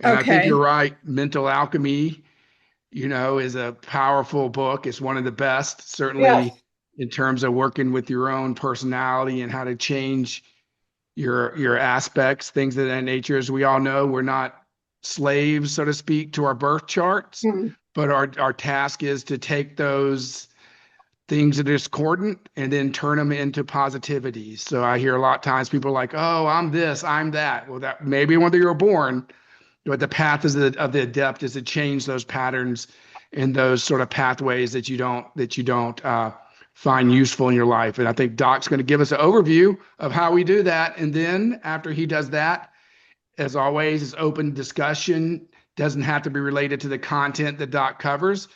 And I think you're Okay. right. Mental Alchemy, is a powerful book. It's one of the best, Yes. certainly in terms of working with your own personality and how to change your aspects, things of that nature. As we all know, we're not slaves, so to speak, to our birth charts, Hmm. but our task is to take those things that are discordant and then turn them into positivity. So I hear a lot of times people are like, "Oh, I'm this, I'm that." Well, that maybe when you were born, but the path of the adept is to change those patterns and those sort of pathways that you don't find useful in your life. And I think Doc's going to give us an overview of how we do that. And then after he does that, as always, is open discussion. Doesn't have to be related to the content that Doc covers.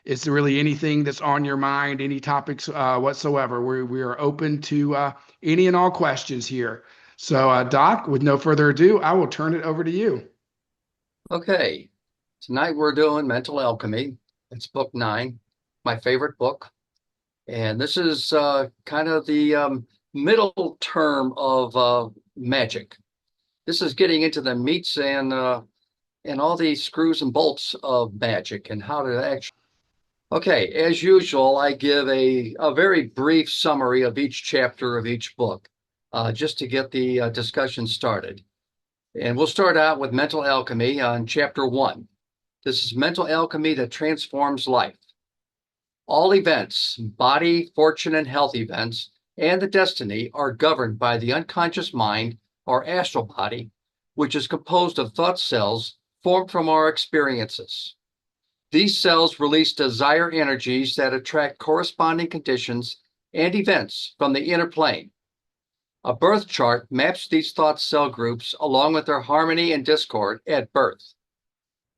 It's really anything that's on your mind, any topics whatsoever. We are open to any and all questions here. So, Doc, with no further ado, I will turn it over to you. Okay, tonight we're doing Mental Alchemy. It's book 9, my favorite book. And this is kind of the middle term of magic. This is getting into the meats and all the screws and bolts of magic and how to actually. Okay, as usual, I give a very brief summary of each chapter of each book, just to get the discussion started. And we'll start out with Mental Alchemy on chapter 1. This is mental alchemy that transforms life. All events, body, fortune, and health events, and the destiny are governed by the unconscious mind or astral body, which is composed of thought cells formed from our experiences. These cells release desire energies that attract corresponding conditions and events from the inner plane. A birth chart maps these thought cell groups along with their harmony and discord at birth.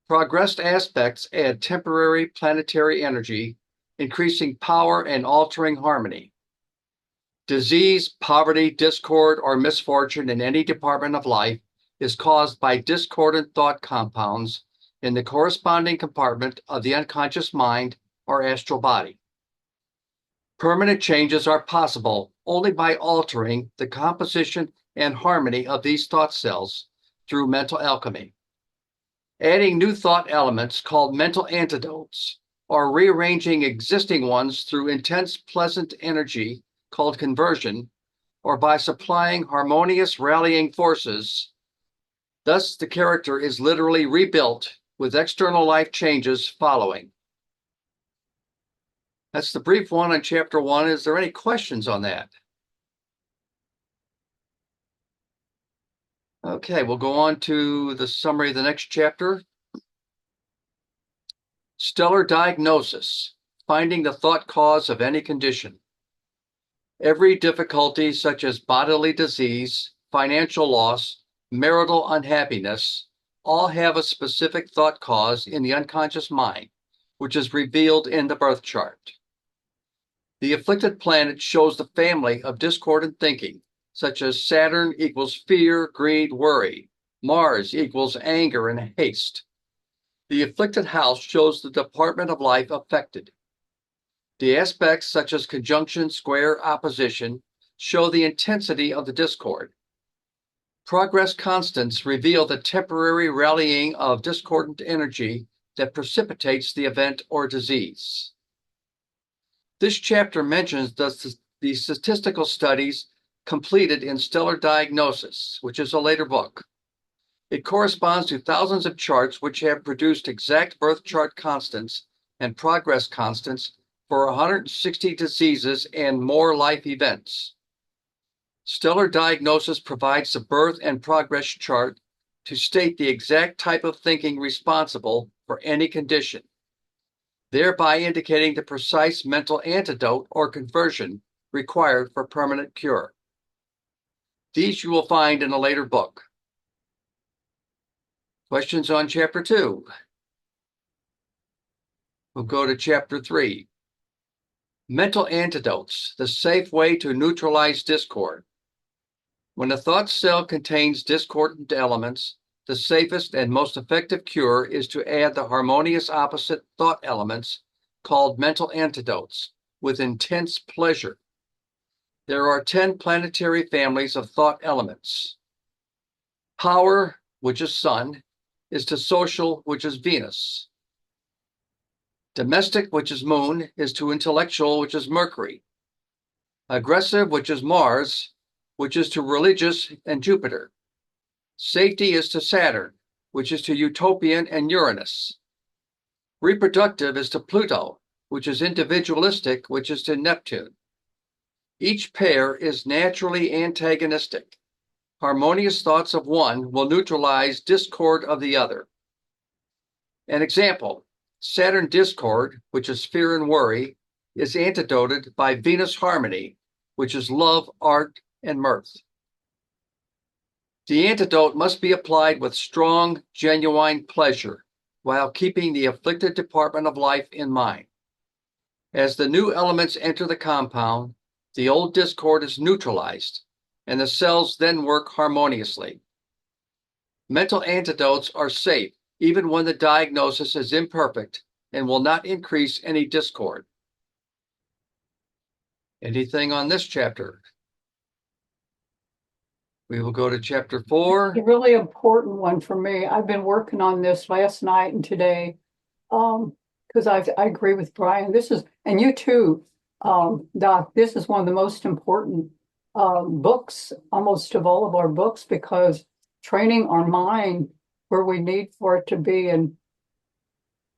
Progressed aspects add temporary planetary energy, increasing power and altering harmony. Disease, poverty, discord, or misfortune in any department of life is caused by discordant thought compounds in the corresponding compartment of the unconscious mind or astral body. Permanent changes are possible only by altering the composition and harmony of these thought cells through mental alchemy. Adding new thought elements called mental antidotes, or rearranging existing ones through intense pleasant energy called conversion, or by supplying harmonious rallying forces. Thus, the character is literally rebuilt with external life changes following. That's the brief one on chapter 1. Is there any questions on that? Okay, we'll go on to the summary of the next chapter. Stellar diagnosis, finding the thought cause of any condition. Every difficulty, such as bodily disease, financial loss, marital unhappiness, all have a specific thought cause in the unconscious mind, which is revealed in the birth chart. The afflicted planet shows the family of discordant thinking, such as Saturn equals fear, greed, worry. Mars equals anger and haste. The afflicted house shows the department of life affected. The aspects such as conjunction, square, opposition show the intensity of the discord. Progress constants reveal the temporary rallying of discordant energy that precipitates the event or disease. This chapter mentions the statistical studies completed in Stellar Diagnosis, which is a later book. It corresponds to thousands of charts which have produced exact birth chart constants and progress constants for 160 diseases and more life events. Stellar Diagnosis provides the birth and progress chart to state the exact type of thinking responsible for any condition, thereby indicating the precise mental antidote or conversion required for permanent cure. These you will find in a later book. Questions on chapter 2? We'll go to chapter 3. Mental antidotes, the safe way to neutralize discord. When a thought cell contains discordant elements, the safest and most effective cure is to add the harmonious opposite thought elements called mental antidotes with intense pleasure. There are 10 planetary families of thought elements. Power, which is sun, is to social, which is Venus. Domestic, which is Moon, is to intellectual, which is Mercury. Aggressive, which is Mars, which is to religious and Jupiter. Safety is to Saturn, which is to utopian and Uranus. Reproductive is to Pluto, which is individualistic, which is to Neptune. Each pair is naturally antagonistic. Harmonious thoughts of one will neutralize discord of the other. An example, Saturn discord, which is fear and worry, is antidoted by Venus harmony, which is love, art, and mirth. The antidote must be applied with strong, genuine pleasure while keeping the afflicted department of life in mind. As the new elements enter the compound, the old discord is neutralized, and the cells then work harmoniously. Mental antidotes are safe even when the diagnosis is imperfect and will not increase any discord. Anything on this chapter? We will go to chapter 4. A really important one for me. I've been working on this last night and today, because I agree with Brian. This is, and you too, Doc, this is one of the most important books, almost of all of our books, because training our mind where we need for it to be. And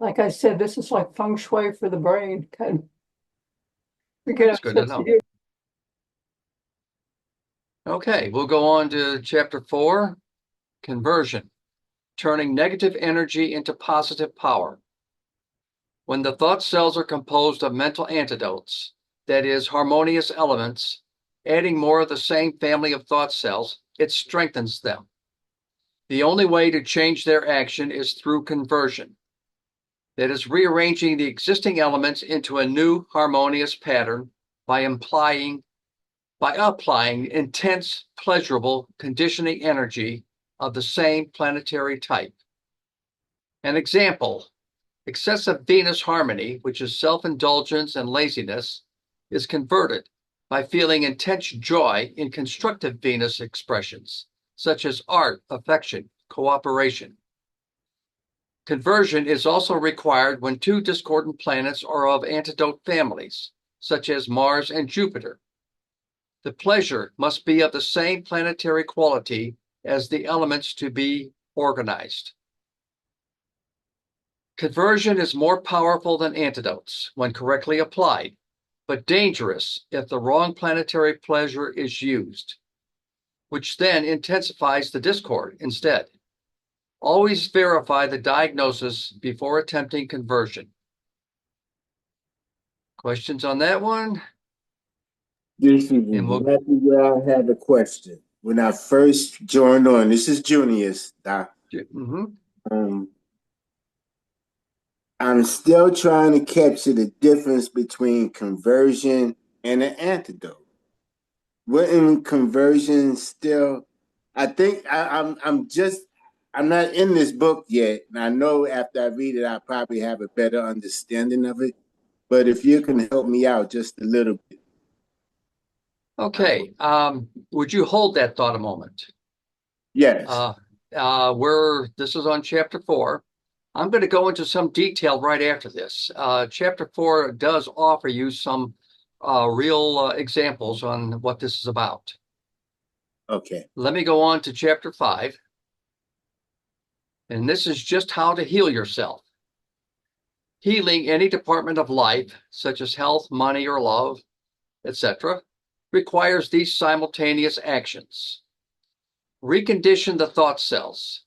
like I said, this is like feng shui for the brain. We get That's good to know. Okay, we'll go on to chapter 4, conversion, turning negative energy into positive power. When the thought cells are composed of mental antidotes, that is, harmonious elements, adding more of the same family of thought cells, it strengthens them. The only way to change their action is through conversion. That is, rearranging the existing elements into a new harmonious pattern by applying intense, pleasurable conditioning energy of the same planetary type. An example, excessive Venus harmony, which is self-indulgence and laziness, is converted by feeling intense joy in constructive Venus expressions, such as art, affection, cooperation. Conversion is also required when two discordant planets are of antidote families, such as Mars and Jupiter. The pleasure must be of the same planetary quality as the elements to be organized. Conversion is more powerful than antidotes when correctly applied, but dangerous if the wrong planetary pleasure is used, which then intensifies the discord instead. Always verify the diagnosis before attempting conversion. Questions on that one? This is exactly where I had a question. When I first joined on, this is Junius, Doc. I'm still trying to capture the difference between conversion and an antidote. Wouldn't conversion still? I think I'm not in this book yet, and I know after I read it, I'll probably have a better understanding of it. But if you can help me out just a little bit. Okay. Would you hold that thought a moment? Yes. This is on chapter 4. I'm going to go into some detail right after this. Chapter 4 does offer you some real examples on what this is about. Okay. Let me go on to chapter 5. And this is just how to heal yourself. Healing any department of life, such as health, money, or love, etc., requires these simultaneous actions. Recondition the thought cells.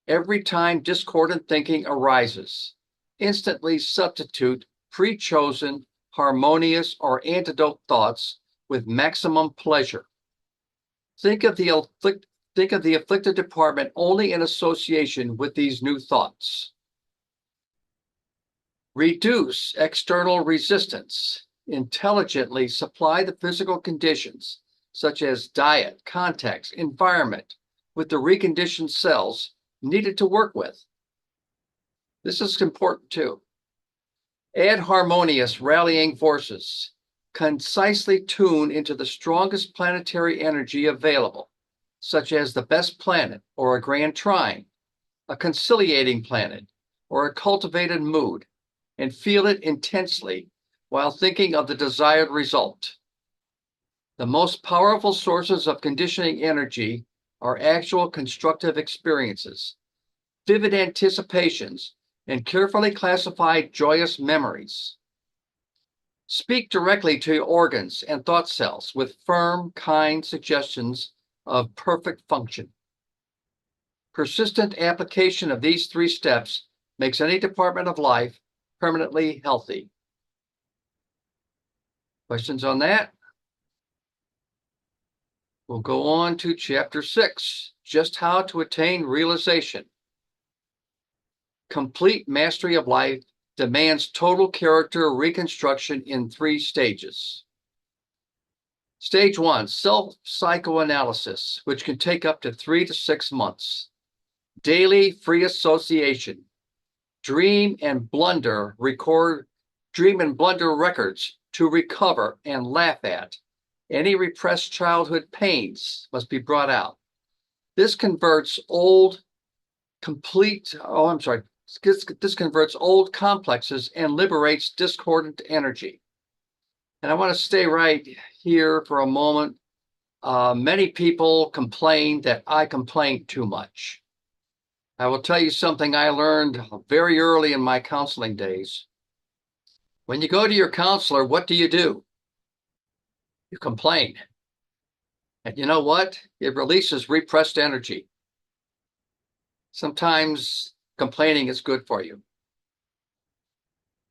Every time discordant thinking arises, instantly substitute pre-chosen, harmonious, or antidote thoughts with maximum pleasure. Think of the afflicted department only in association with these new thoughts. Reduce external resistance. Intelligently supply the physical conditions, such as diet, context, environment, with the reconditioned cells needed to work with. This is important too. Add harmonious rallying forces. Concisely tune into the strongest planetary energy available, such as the best planet or a grand trine, a conciliating planet, or a cultivated mood, and feel it intensely while thinking of the desired result. The most powerful sources of conditioning energy are actual constructive experiences, vivid anticipations, and carefully classified joyous memories. Speak directly to your organs and thought cells with firm, kind suggestions of perfect function. Persistent application of these 3 steps makes any department of life permanently healthy. Questions on that? We'll go on to chapter 6, just how to attain realization. Complete mastery of life demands total character reconstruction in 3 stages. Stage 1, self-psychoanalysis, which can take up to 3 to 6 months. Daily free association. Dream and blunder records to recover and laugh at. Any repressed childhood pains must be brought out. This converts old complexes and liberates discordant energy. And I want to stay right here for a moment. Many people complain that I complain too much. I will tell you something I learned very early in my counseling days. When you go to your counselor, what do? You complain. And you know what? It releases repressed energy. Sometimes complaining is good for you.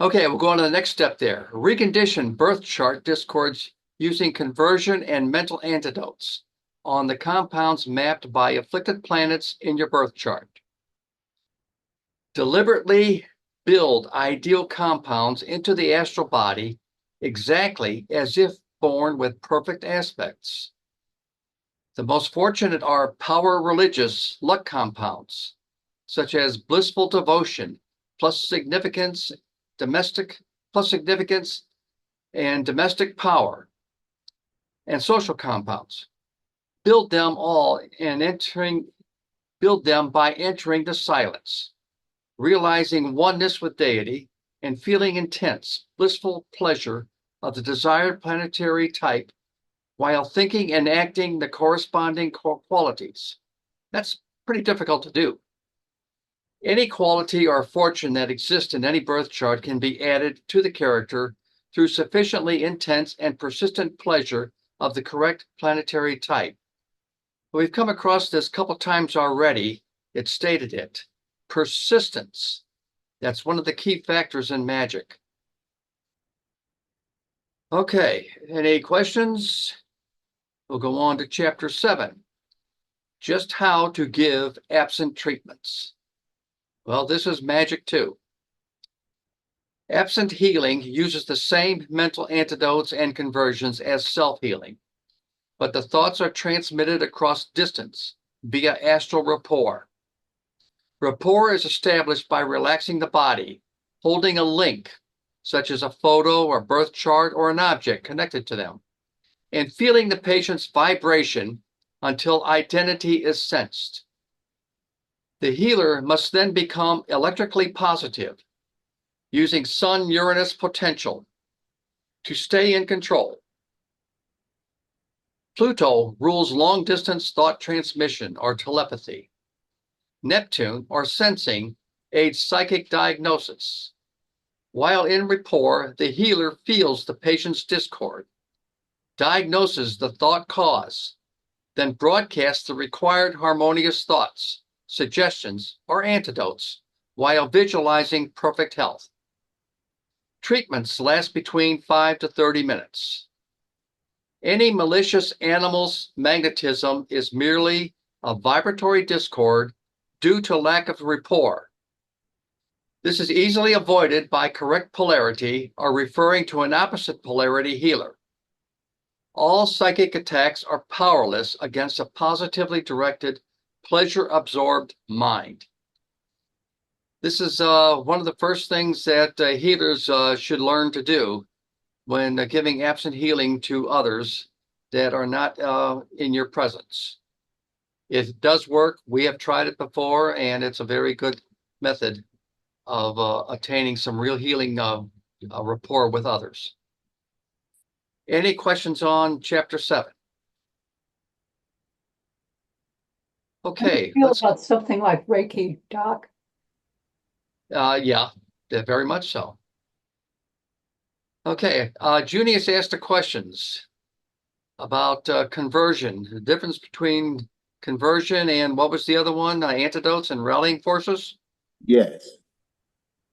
Okay, we'll go on to the next step there. Recondition birth chart discords using conversion and mental antidotes on the compounds mapped by afflicted planets in your birth chart. Deliberately build ideal compounds into the astral body exactly as if born with perfect aspects. The most fortunate are power religious luck compounds, such as blissful devotion plus significance, domestic and domestic power, and social compounds. Build them by entering the silence, realizing oneness with deity, and feeling intense, blissful pleasure of the desired planetary type while thinking and acting the corresponding qualities. That's pretty difficult to do. Any quality or fortune that exists in any birth chart can be added to the character through sufficiently intense and persistent pleasure of the correct planetary type. We've come across this a couple times already. It stated it. Persistence. That's one of the key factors in magic. Okay, any questions? We'll go on to chapter 7. Just how to give absent treatments. Well, this is magic too. Absent healing uses the same mental antidotes and conversions as self-healing, but the thoughts are transmitted across distance via astral rapport. Rapport is established by relaxing the body, holding a link, such as a photo or birth chart or an object connected to them, and feeling the patient's vibration until identity is sensed. The healer must then become electrically positive, using Sun-Uranus potential to stay in control. Pluto rules long-distance thought transmission or telepathy. Neptune, or sensing, aids psychic diagnosis. While in rapport, the healer feels the patient's discord, diagnoses the thought cause, then broadcasts the required harmonious thoughts, suggestions, or antidotes while visualizing perfect health. Treatments last between 5 to 30 minutes. Any malicious animal's magnetism is merely a vibratory discord due to lack of rapport. This is easily avoided by correct polarity or referring to an opposite polarity healer. All psychic attacks are powerless against a positively directed, pleasure-absorbed mind. This is one of the first things that healers should learn to do when giving absent healing to others that are not in your presence. It does work. We have tried it before, and it's a very good method of attaining some real healing rapport with others. Any questions on chapter 7? Okay, Feel let's. about something like Reiki, Doc? Yeah, very much so. Okay, Junie has asked the questions about conversion, the difference between conversion and what was the other one? Antidotes and rallying forces? Yes.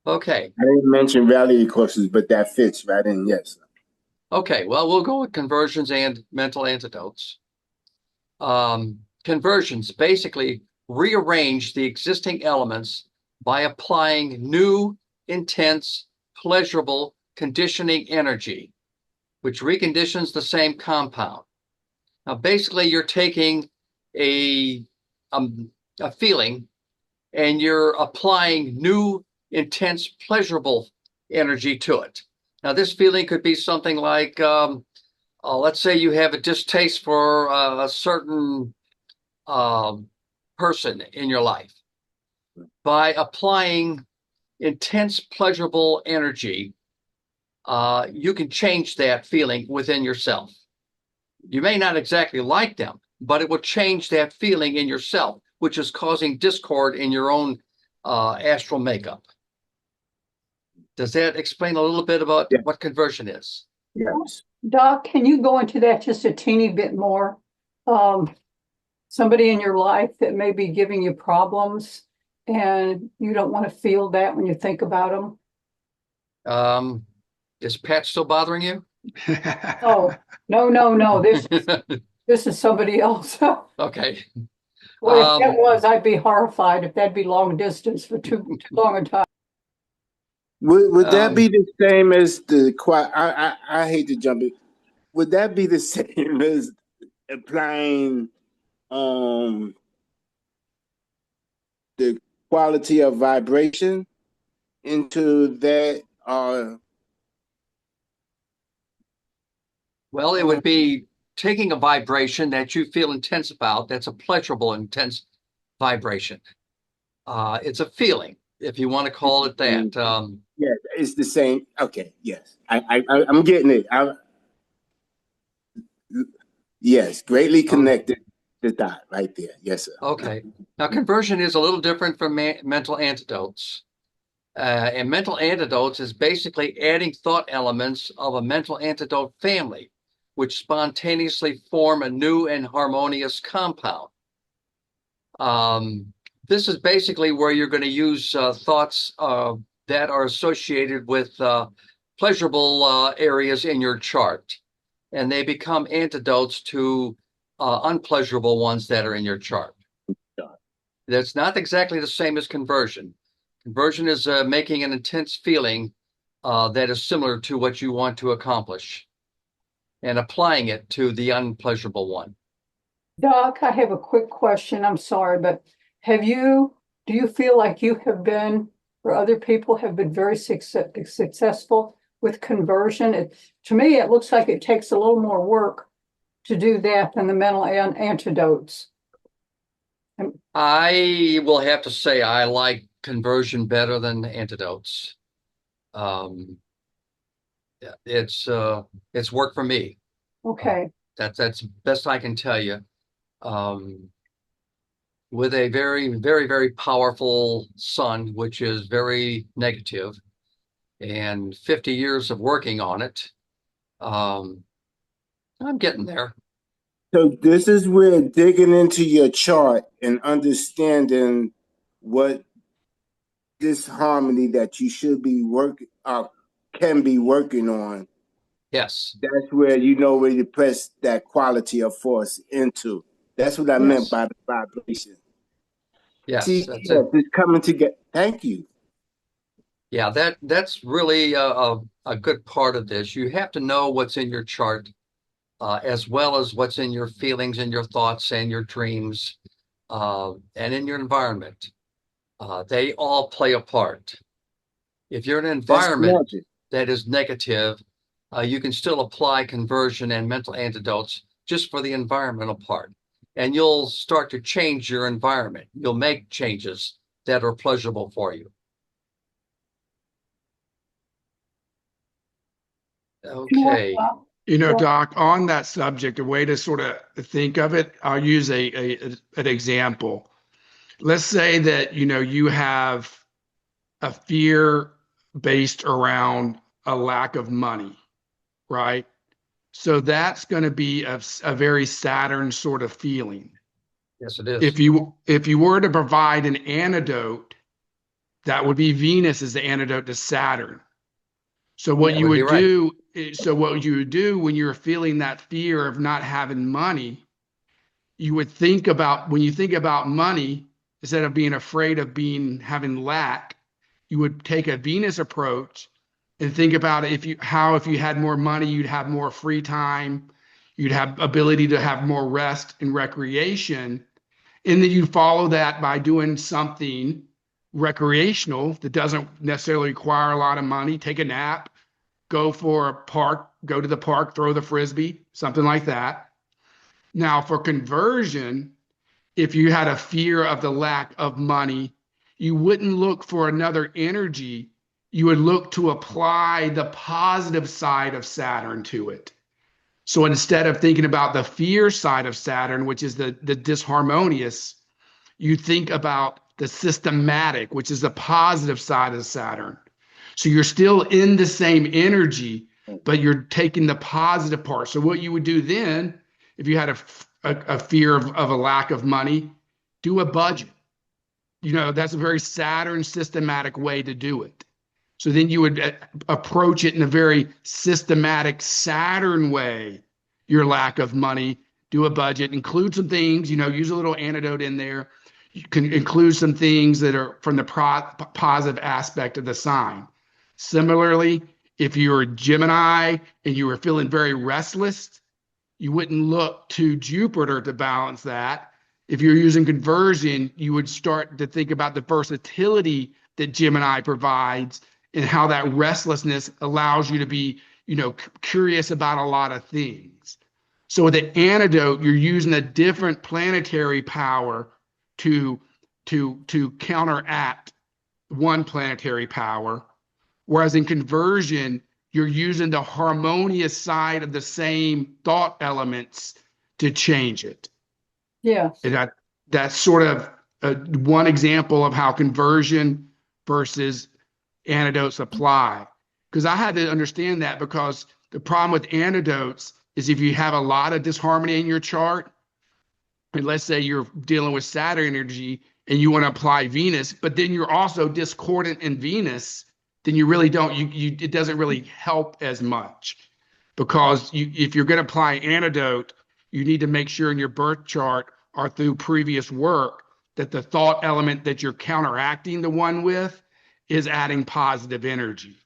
Okay. I didn't mention rallying courses, but that fits right in. Yes. Okay, well, we'll go with conversions and mental antidotes. Conversions basically rearrange the existing elements by applying new, intense, pleasurable conditioning energy, which reconditions the same compound. Now, basically, you're taking a, a feeling and you're applying new, intense, pleasurable energy to it. Now, this feeling could be something like, let's say you have a distaste for a certain person in your life. By applying intense, pleasurable energy, you can change that feeling within yourself. You may not exactly like them, but it will change that feeling in yourself, which is causing discord in your own astral makeup. Does that explain a little bit about Yeah. what conversion is? Yes. Doc, can you go into that just a teeny bit more? Somebody in your life that may be giving you problems and you don't want to feel that when you think about them? Is Pat still bothering you? Oh, no. This is somebody else. Okay. Well, if that was, I'd be horrified if that'd be long distance for too long a time. Would that be the same as the I hate to jump in. Would that be the same as applying the quality of vibration into that? Well, it would be taking a vibration that you feel intense about, that's a pleasurable, intense vibration. It's a feeling, if you want to call it that. Yeah, it's the same. Okay, yes, I'm getting it. Yes, greatly connected to that right there. Yes, sir. Okay. Now, conversion is a little different from mental antidotes. And mental antidotes is basically adding thought elements of a mental antidote family, which spontaneously form a new and harmonious compound. This is basically where you're going to use thoughts that are associated with pleasurable areas in your chart, and they become antidotes to unpleasurable ones that are in your chart. That's not exactly the same as conversion. Conversion is making an intense feeling that is similar to what you want to accomplish and applying it to the unpleasurable one. Doc, I have a quick question. I'm sorry, but do you feel like you have been, or other people have been very successful with conversion? To me, it looks like it takes a little more work to do that than the mental antidotes. I will have to say I like conversion better than antidotes. It's worked for me. Okay. That's best I can tell you. With a very, very, very powerful sun, which is very negative, and 50 years of working on it, I'm getting there. So this is where digging into your chart and understanding what this harmony that you should be can be working on. Yes. That's where you know where you press that quality of force into. That's what I meant by the vibration. Yes, See, that's yes, it. it's coming together. Thank you. Yeah, that's really a good part of this. You have to know what's in your chart, as well as what's in your feelings and your thoughts and your dreams, and in your environment. They all play a part. If you're in an environment that is negative, you can still apply conversion and mental antidotes just for the environmental part. and you'll start to change your environment. You'll make changes that are pleasurable for you. Okay. Doc, on that subject, a way to sort of think of it, I'll use an example. Let's say that, you have a fear based around a lack of money, right? So that's going to be a very Saturn sort of feeling. Yes, it is. If you were to provide an antidote, that would be Venus as the antidote to Saturn. So what That you would be would right. do, so what you would do when you're feeling that fear of not having money, you would think about when you think about money, instead of being afraid of having lack, you would take a Venus approach and think about if you had more money, you'd have more free time, you'd have ability to have more rest and recreation, and then you follow that by doing something recreational that doesn't necessarily require a lot of money. Take a nap, go for a park, go to the park, throw the frisbee, something like that. Now, for conversion, if you had a fear of the lack of money, you wouldn't look for another energy. You would look to apply the positive side of Saturn to it. So instead of thinking about the fear side of Saturn, which is the disharmonious, you think about the systematic, which is the positive side of Saturn. So you're still in the same energy, but you're taking the positive part. So what you would do then, if you had a fear of a lack of money, do a budget. That's a very Saturn systematic way to do it. So then you would approach it in a very systematic Saturn way, your lack of money, do a budget, include some things, use a little antidote in there. You can include some things that are from the positive aspect of the sign. Similarly, if you're a Gemini and you were feeling very restless, you wouldn't look to Jupiter to balance that. If you're using conversion, you would start to think about the versatility that Gemini provides and how that restlessness allows you to be, curious about a lot of things. So with the antidote, you're using a different planetary power to counteract one planetary power. Whereas in conversion, you're using the harmonious side of the same thought elements to change it. Yes. And that's sort of one example of how conversion versus antidotes apply. Because I had to understand that, because the problem with antidotes is if you have a lot of disharmony in your chart, and let's say you're dealing with Saturn energy and you want to apply Venus, but then you're also discordant in Venus, then you really don't, it doesn't really help as much, because if you're going to apply antidote, you need to make sure in your birth chart or through previous work that the thought element that you're counteracting the one with is adding positive energy.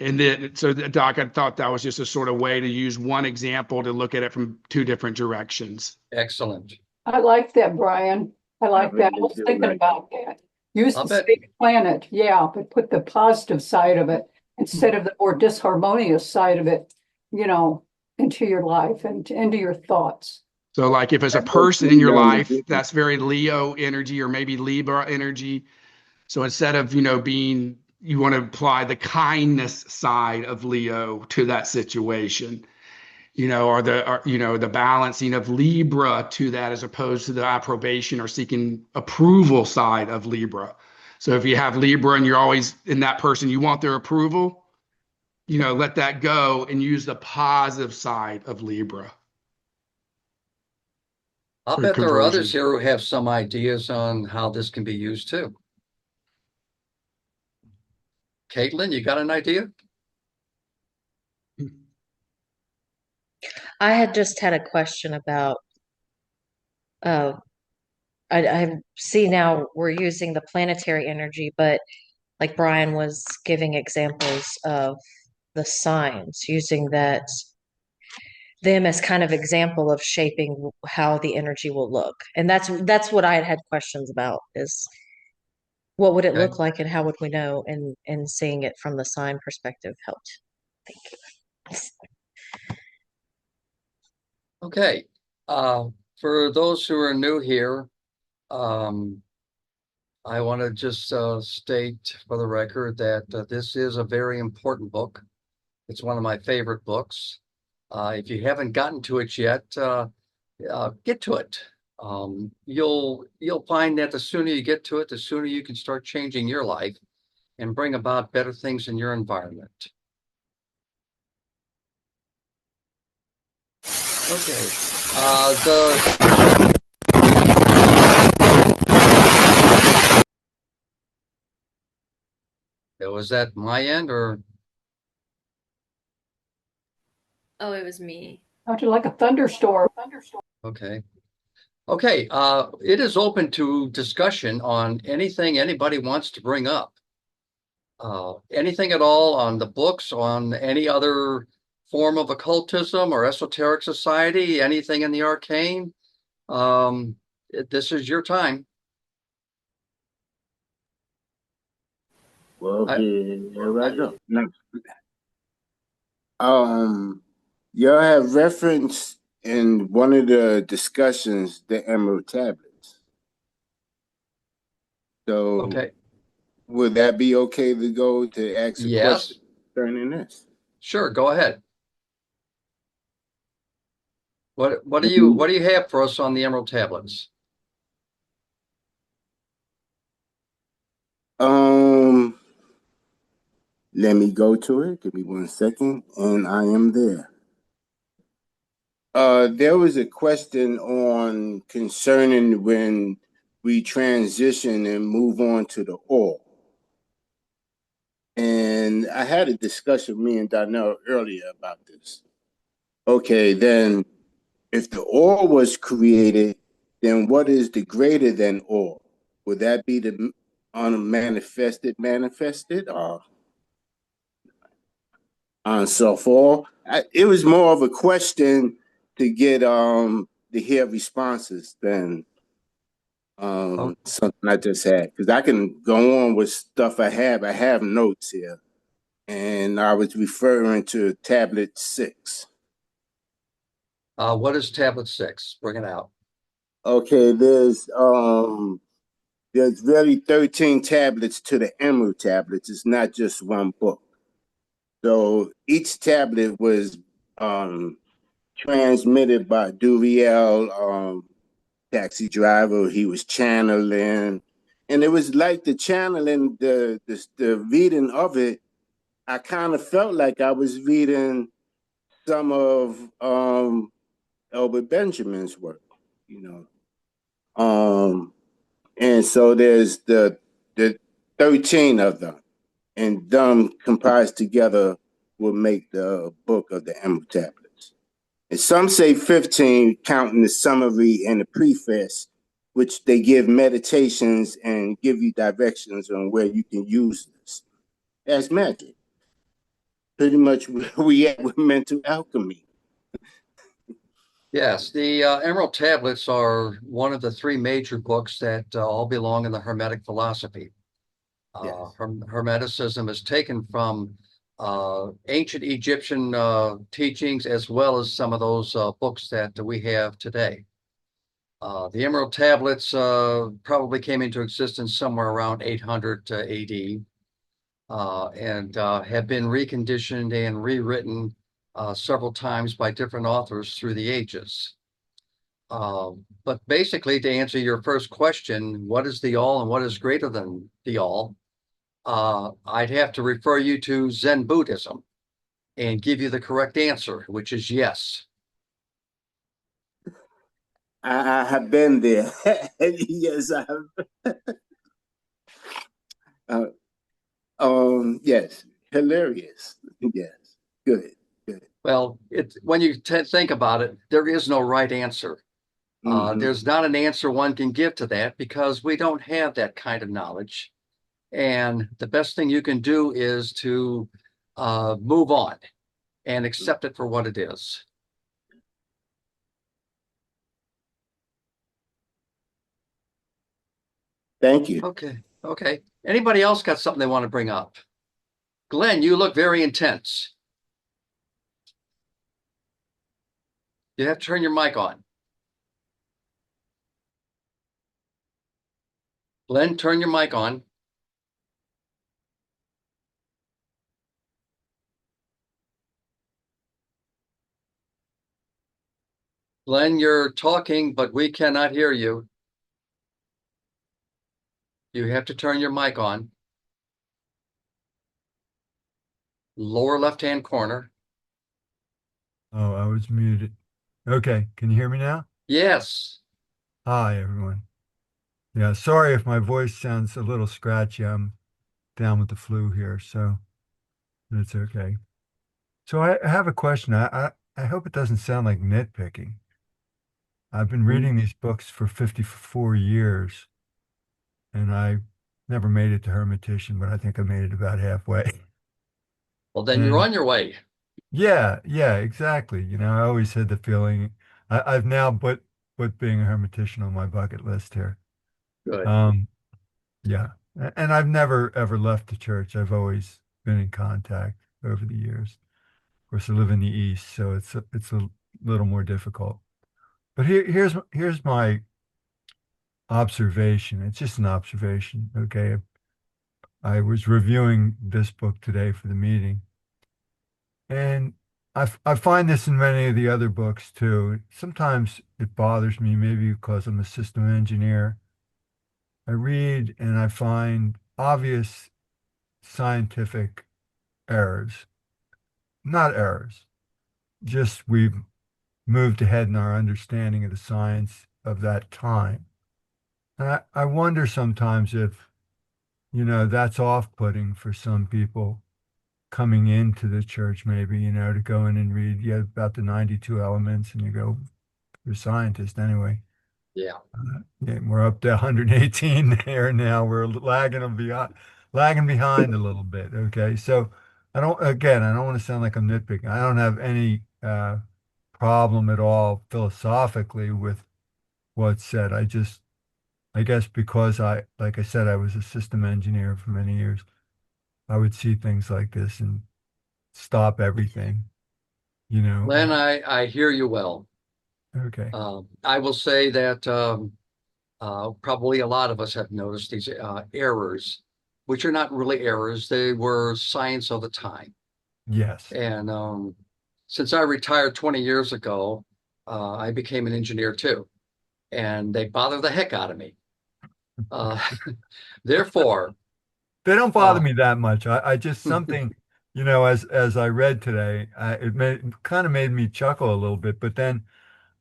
And then, so Doc, I thought that was just a sort of way to use one example to look at it from two different directions. Excellent. I like that, Brian. I like that. I was really do thinking like about that. Use I'll the bet. same planet, yeah, but put the positive side of it instead of the more disharmonious side of it, into your life and into your thoughts. So, like if it's a person in your life that's very Leo energy or maybe Libra energy, so instead of, being, you want to apply the kindness side of Leo to that situation, or the balancing of Libra to that, as opposed to the approbation or seeking approval side of Libra. So if you have Libra and you're always in that person, you want their approval, let that go and use the positive side of Libra I'll for bet there are others conversion. here who have some ideas on how this can be used too. Caitlin, you got an idea? I had just had a question about, uh, I see now we're using the planetary energy, but like Brian was giving examples of the signs, using them as kind of example of shaping how the energy will look. And that's what I had questions about, is what would it Okay. look like and how would we know, and seeing it from the sign perspective helped. Thank you. Okay. For those who are new here, I want to just state for the record that this is a very important book. It's one of my favorite books. If you haven't gotten to it yet, get to it. You'll find that the sooner you get to it, the sooner you can start changing your life and bring about better things in your environment. Okay. Was that my end or? Oh, it was me. Sounded like a thunderstorm. Okay. Okay. It is open to discussion on anything anybody wants to bring up. Anything at all on the books, on any other form of occultism or esoteric society, anything in the arcane. This is your time. Well, here I go. Now, y'all have referenced in one of the discussions the Emerald Tablets. So, Okay. would that be okay to go to ask a Yes. question concerning this? Sure, go ahead. What do you have for us on the Emerald Tablets? Let me go to it. Give me 1 second, and I am there. There was a question on concerning when we transition and move on to the all. And I had a discussion with me and Donnell earlier about this. Okay, then if the all was created, then what is the greater than all? Would that be the manifested, or on self all? It was more of a question to get to hear responses than something I just had, because I can go on with stuff I have. I have notes here, and I was referring to tablet 6. What is tablet 6? Bring it out. Okay, there's really 13 tablets to the Emerald tablets. It's not just one book. So each tablet was transmitted by Duriel, taxi driver. He was channeling, and it was like the channeling, the reading of it. I kind of felt like I was reading some of Albert Benjamin's work, you know. And so there's the 13 of them, and them comprised together will make the book of the Emerald Tablets. And some say 15, counting the summary and the preface, which they give meditations and give you directions on where you can use this as magic. Pretty much where we at with mental alchemy. Yes, the Emerald Tablets are one of the 3 major books that all belong in the Hermetic philosophy. Yes. Hermeticism is taken from ancient Egyptian teachings, as well as some of those books that we have today. The Emerald Tablets probably came into existence somewhere around 800 AD and have been reconditioned and rewritten several times by different authors through the ages. But basically, to answer your first question, what is the all and what is greater than the all? I'd have to refer you to Zen Buddhism and give you the correct answer, which is yes. I have been there. Yes, I have. Yes, hilarious. Yes, good. Well, when you think about it, there is no right answer. There's not an answer one can give to that because we don't have that kind of knowledge. And the best thing you can do is to move on and accept it for what it is. Thank you. Okay. Anybody else got something they want to bring up? Glenn, you look very intense. You have to turn your mic on. Glenn, turn your mic on. Glenn, you're talking, but we cannot hear you. You have to turn your mic on. Lower left-hand corner. Oh, I was muted. Okay, can you hear me now? Yes. Hi, everyone. Yeah, sorry if my voice sounds a little scratchy. I'm down with the flu here, so it's okay. So I have a question. I hope it doesn't sound like nitpicking. I've been reading these books for 54 years, and I never made it to Hermetition, but I think I made it about halfway. Well, then you're And on your way. yeah, exactly. I always had the feeling I've now put being a Hermetician on my bucket list here. Good. Um, Yeah. And I've never ever left the church. I've always been in contact over the years. Of course, I live in the East, so it's a little more difficult. But here's my observation. It's just an observation, okay? I was reviewing this book today for the meeting, and I find this in many of the other books too. Sometimes it bothers me, maybe because I'm a system engineer. I read and I find obvious scientific errors, not errors, just we've moved ahead in our understanding of the science of that time. And I wonder sometimes if, that's off-putting for some people coming into the church, maybe, to go in and read, about the 92 elements, and you go, you're a scientist anyway. Yeah. Yeah, we're up to 118 there now. We're lagging behind a little bit. Okay. So I don't want to sound like I'm nitpicking. I don't have any problem at all philosophically with what's said. I guess because like I said, I was a system engineer for many years. I would see things like this and stop everything, you know. Glenn, I hear you well. Okay. I will say that probably a lot of us have noticed these errors, which are not really errors. They were science of the time. Yes. And since I retired 20 years ago, I became an engineer too, and they bother the heck out of me. Uh, therefore, They don't bother uh, me that much. I just something, as I read today, kind of made me chuckle a little bit. But then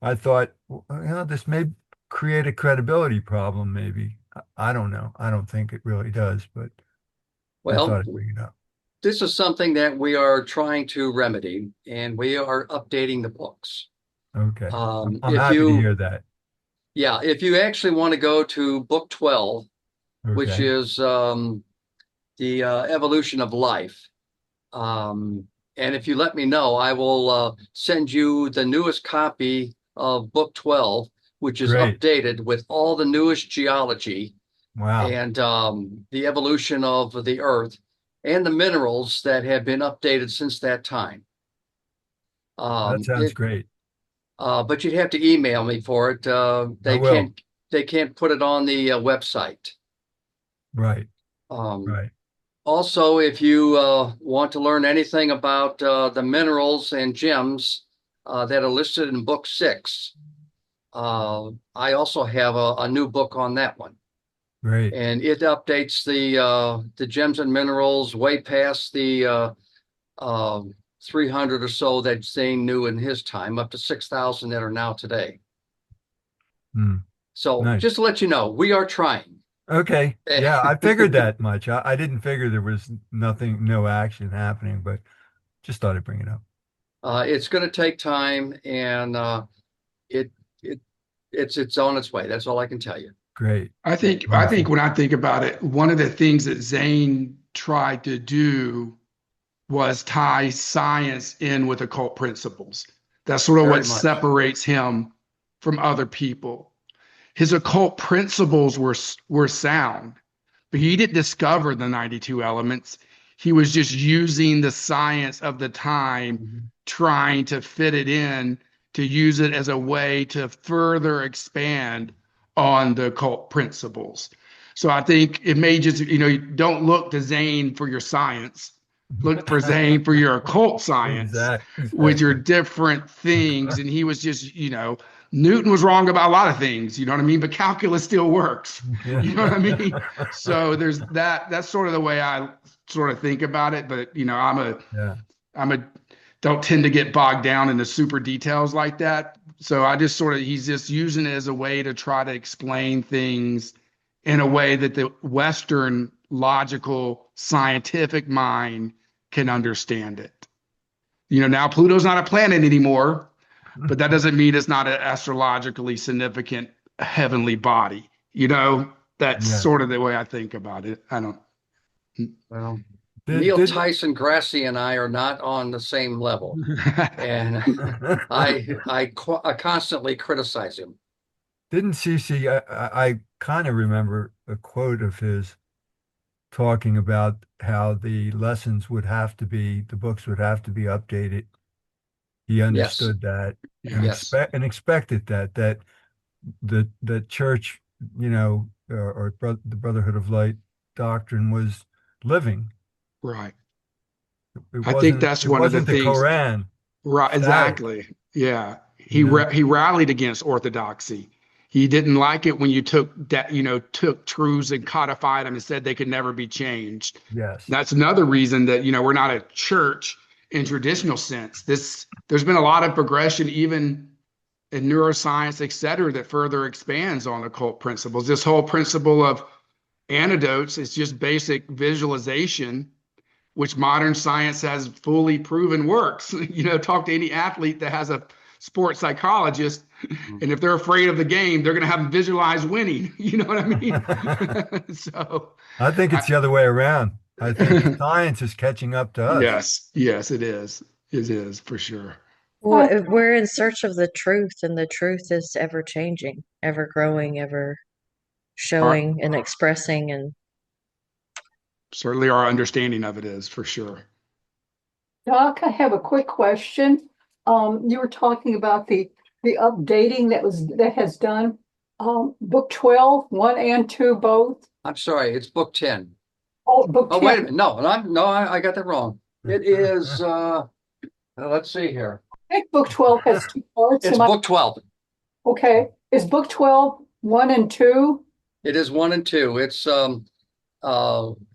I thought, well, this may create a credibility problem, maybe. I don't know. I don't think it really does, but I well, thought I'd bring it up. this is something that we are trying to remedy, and we are updating the books. Okay. I'm If happy to you, hear that. yeah, if you actually want to go to book 12, which Okay. is the evolution of life. And if you let me know, I will send you the newest copy of book 12, which is Great. updated with all the newest geology Wow. and the evolution of the earth and the minerals that have been updated since that time. That sounds It, great. but you'd have to email me for it. I will. They can't put it on the website. Right. Um, Right. Also, if you want to learn anything about the minerals and gems that are listed in book 6, I also have a new book on that one. Great. And it updates the gems and minerals way past the 300 or so that Zane knew in his time, up to 6,000 that are now today. Hmm. So Nice. just to let you know, we are trying. Okay. Yeah, I figured that much. I didn't figure there was nothing, no action happening, but just thought I'd bring it up. It's going to take time, and it it it's on its way. That's all I can tell you. Great. I think Wonderful. when I think about it, one of the things that Zane tried to do was tie science in with occult principles. That's sort of Very what much. separates him from other people. His occult principles were sound, but he didn't discover the 92 elements. He was just using the science of the time, Mhm. trying to fit it in, to use it as a way to further expand on the occult principles. So I think it may just, don't look to Zane for your science. Look for Zane for your occult science, which are Exactly. different things. And he was just, Newton was wrong about a lot of things, you know what I mean? But calculus still works. Yeah. You know what I mean? So there's that. That's sort of the way I sort of think about it. But Yeah. I'm a don't tend to get bogged down in the super details like that. So I just sort of he's just using it as a way to try to explain things in a way that the Western logical scientific mind can understand it. Now Pluto's not a planet anymore, but that doesn't mean it's not an astrologically significant heavenly body. That's Yeah. sort of the way I think about it. I don't. Well, Did, Neil did Tyson Gracie and I are not on the same level, and I constantly criticize him. didn't Cece, I kind of remember a quote of his talking about how the lessons would have to be, the books would have to be updated. He Yes, understood that and yes, expected that the church, the Brotherhood of Light doctrine was living. Right. It I think wasn't that's it one of the wasn't the things. Quran Right, static, exactly. Yeah. you know? He rallied against orthodoxy. He didn't like it when you took truths and codified them and said they could never be changed. Yes. That's another reason that, we're not a church in traditional sense. There's been a lot of progression even in neuroscience, et cetera, that further expands on occult principles. This whole principle of antidotes is just basic visualization, which modern science has fully proven works. Talk to any athlete that has a sports psychologist, and if they're afraid of the game, they're going to have them visualize winning. You know what I mean? So, I think it's I, the other way around. I think science is catching up to us. yes, it is. It is for sure. Uh, We're in search of the truth, and the truth is ever changing, ever growing, ever Our, showing and expressing. And certainly, our understanding of it is for sure. Doc, I have a quick question. You were talking about the updating that has done book 12, 1 and 2 both. I'm sorry, it's book 10. Oh, book Oh, wait a 10. minute. No, I got that wrong. It is let's see here. I think book 12 has 2 parts. It's book 12. Okay. Is book 12 1 and 2? It is 1 and 2. It's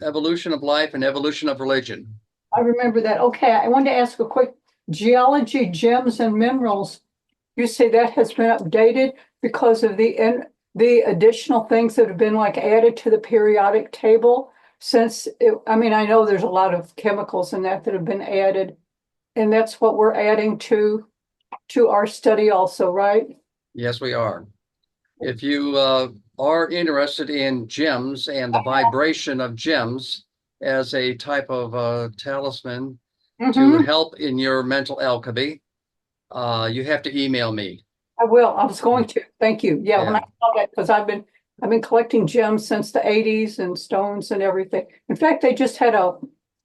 evolution of life and evolution of religion. I remember that. Okay, I wanted to ask a quick geology, gems, and minerals. You say that has been updated because of the additional things that have been like added to the periodic table since I mean, I know there's a lot of chemicals in that have been added, and that's what we're adding to our study also, right? Yes, we are. If you are interested in gems and the vibration of gems as a type of talisman to Mm-hmm. help in your mental alchemy, you have to email me. I will. I was going to. Thank you. Yeah, when I Yeah. saw that, because I've been collecting gems since the 80s and stones and everything. In fact, they just had a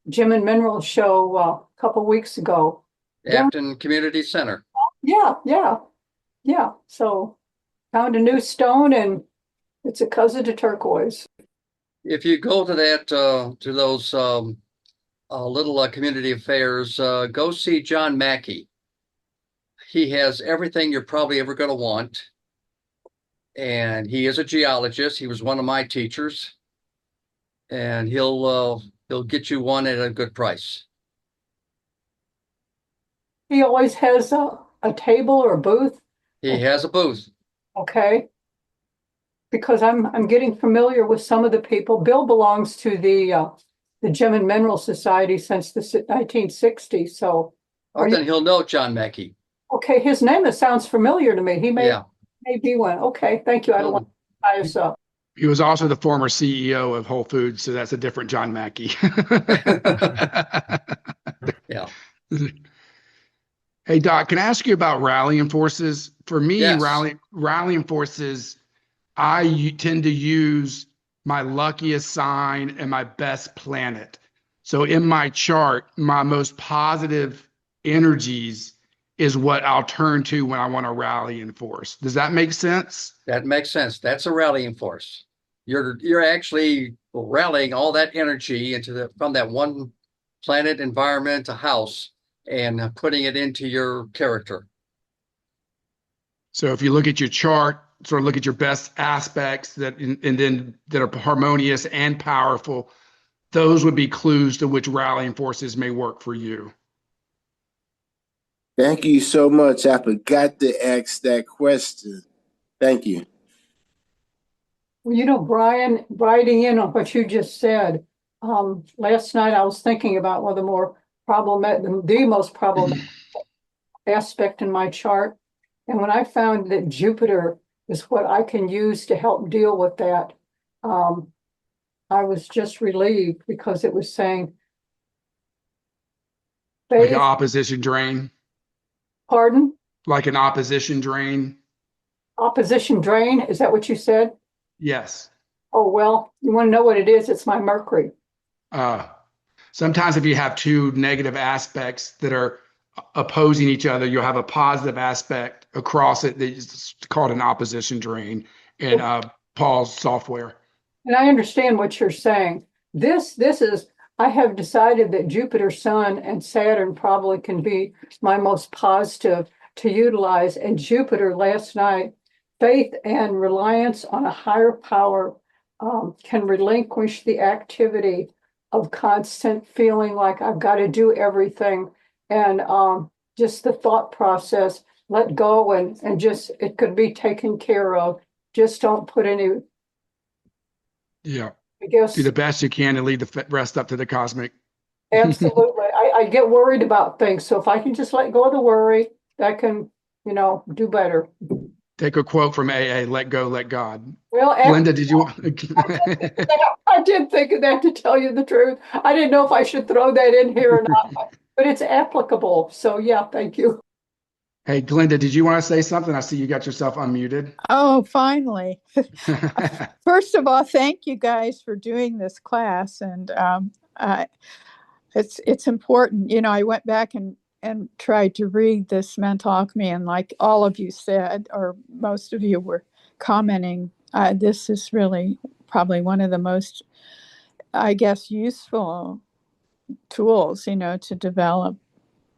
gem and mineral show a couple weeks ago. Afton Community Center. Yeah, yeah, yeah. So found a new stone and it's a cousin to turquoise. If you go to to those little community affairs, go see John Mackey. He has everything you're probably ever going to want. And he is a geologist. He was one of my teachers. And he'll get you one at a good price. He always has a table or a booth. He has a booth. Okay. Because I'm getting familiar with some of the people. Bill belongs to the Gem and Mineral Society since the 1960s. So Or then he'll know John Mackey. okay, his name, it sounds familiar to me. He Yeah. may be one. Okay, thank you. I don't want to tie us up. He was also the former CEO of Whole Foods, so that's a different John Mackey. Yeah. Hey, Doc, can I ask you about rallying forces? For me, Yes. rallying forces, tend to use my luckiest sign and my best planet. So in my chart, my most positive energies is what I'll turn to when I want to rally in force. Does that make sense? That makes sense. That's a rallying force. You're actually rallying all that energy from that one planet, environment, a house, and putting it into your character. So if you look at your chart, sort of look at your best aspects and then that are harmonious and powerful, those would be clues to which rallying forces may work for you. Thank you so much. I forgot to ask that question. Thank you. Well, Brian, writing in on what you just said, last night I was thinking about one of the most problematic aspect in my chart. And when I found that Jupiter is what I can use to help deal with that, I was just relieved because it was saying Like an faith, opposition drain, pardon, like an opposition drain. opposition drain. Is that what you said? Yes. Oh, well, you want to know what it is? It's my Mercury. Uh, Sometimes if you have two negative aspects that are opposing each other, you'll have a positive aspect across it that's called an opposition drain in Paul's software. And I understand what you're saying. This is, I have decided that Jupiter, Sun, and Saturn probably can be my most positive to utilize. And Jupiter last night, faith and reliance on a higher power can relinquish the activity of constant feeling like I've got to do everything. And just the thought process, let go and just, it could be taken care of. Just don't put any, Yeah. I guess. Do the best you can and leave the rest up to the cosmic. Absolutely. I get worried about things. So if I can just let go of the worry, that can, do better. Take a quote from AA, let go, let God. Well, Glenda, did you want? I did think of that, to tell you the truth. I didn't know if I should throw that in here or not, but it's applicable. So yeah, thank you. Hey, Glenda, did you want to say something? I see you got yourself unmuted. Oh, finally. First of all, thank you guys for doing this class. And it's important. I went back and tried to read this mental alchemy, and like all of you said, or most of you were commenting, this is really probably one of the most, I guess, useful tools, to develop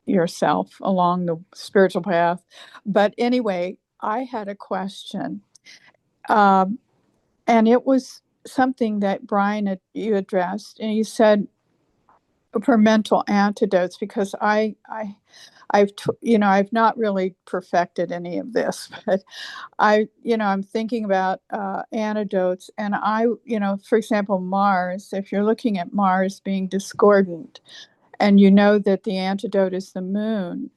yourself along the spiritual path. But anyway, I had a question. And it was something that Brian, you addressed, and you said for mental antidotes, because I've not really perfected any of this, but I'm thinking about antidotes, and for example, Mars. If you're looking at Mars being discordant, and you know that the antidote is the moon,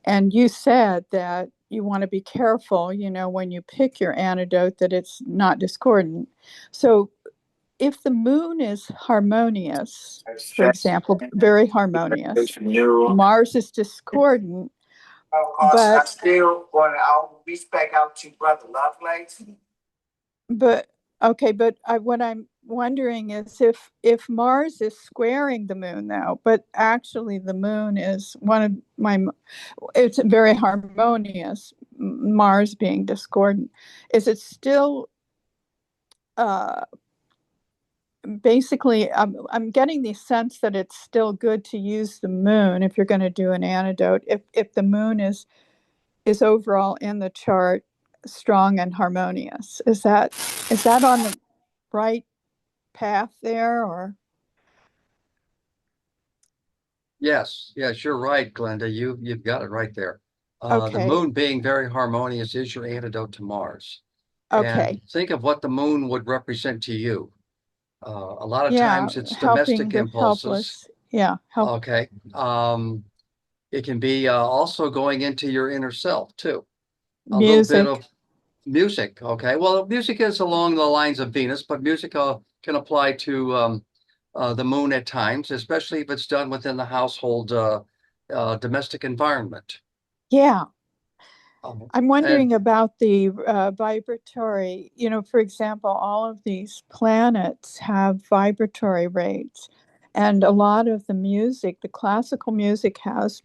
and you said that you want to be careful, when you pick your antidote, that it's not discordant. So if the moon is harmonious, for example, very harmonious, Mars is discordant, but I'll reach back out to Brother Lovelace. But okay, but what I'm wondering is if Mars is squaring the moon now, but actually the moon is it's very harmonious, Mars being discordant, is it still basically, I'm getting the sense that it's still good to use the moon if you're going to do an antidote, if the moon is overall in the chart strong and harmonious. Is that on the right path there, or? Yes, you're right, Glenda. You've got it right there. The Okay. moon being very harmonious is your antidote to Mars. Okay. And think of what the moon would represent to you. A lot of Yeah, times it's helping domestic the impulses. helpless. Yeah, help. Okay. It can be also going into your inner self too. A little Music. bit of music. Okay. Well, music is along the lines of Venus, but music can apply to the moon at times, especially if it's done within the household domestic environment. Yeah. I'm And wondering about the vibratory, for example, all of these planets have vibratory rates, and a lot of the music, the classical music has,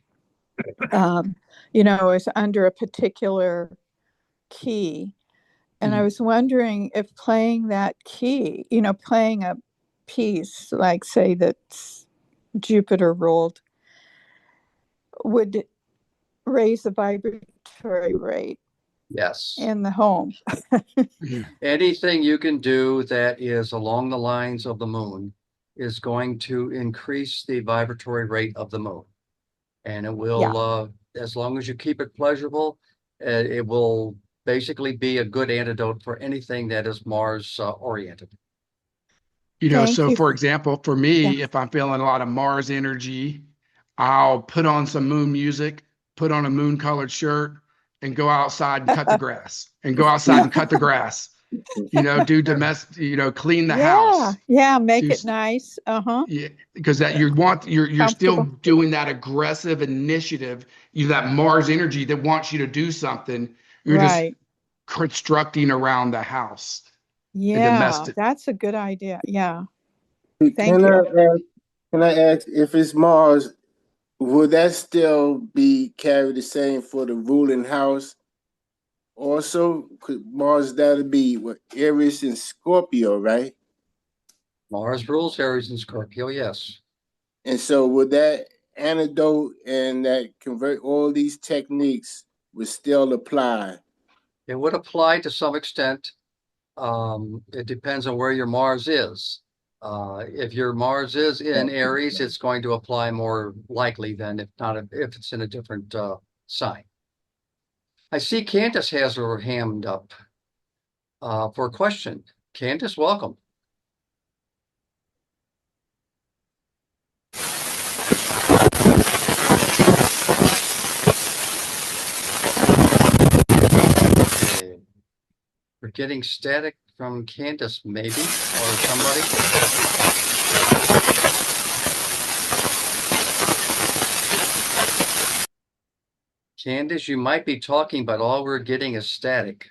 is under a particular key. And I was wondering if playing that key, playing a piece like, say, that's Jupiter ruled, would raise the vibratory rate Yes. in the home. Anything you can do that is along the lines of the moon is going to increase the vibratory rate of the moon. And it will, as long as you keep it pleasurable, it will basically be a good antidote for anything that is Mars oriented. Thank So you. for example, for Yeah. me, if I'm feeling a lot of Mars energy, I'll put on some moon music, put on a moon colored shirt, and go outside and cut the grass and go outside and cut the grass. Do domestic, clean the Yeah. house. Yeah. Make Do it nice. Uh-huh. Yeah, because that you're still Comfortable. doing that aggressive initiative, that Mars energy that wants you to do something. You're just Right. constructing around the house and Yeah. domestic. That's a good idea. Yeah. Can Thank I you. ask, can I ask if it's Mars, will that still be carry the same for the ruling house? Also, could Mars that'll be what Aries and Scorpio, right? Mars rules Aries and Scorpio, yes. And so would that antidote and that convert all these techniques would still apply? It would apply to some extent. It depends on where your Mars is. If your Mars is in Aries, it's going to apply more likely than if not, if it's in a different sign. I see Candace has her hand up for a question. Candace, welcome. Okay. We're getting static from Candace, maybe, or somebody. Candace, you might be talking, but all we're getting is static.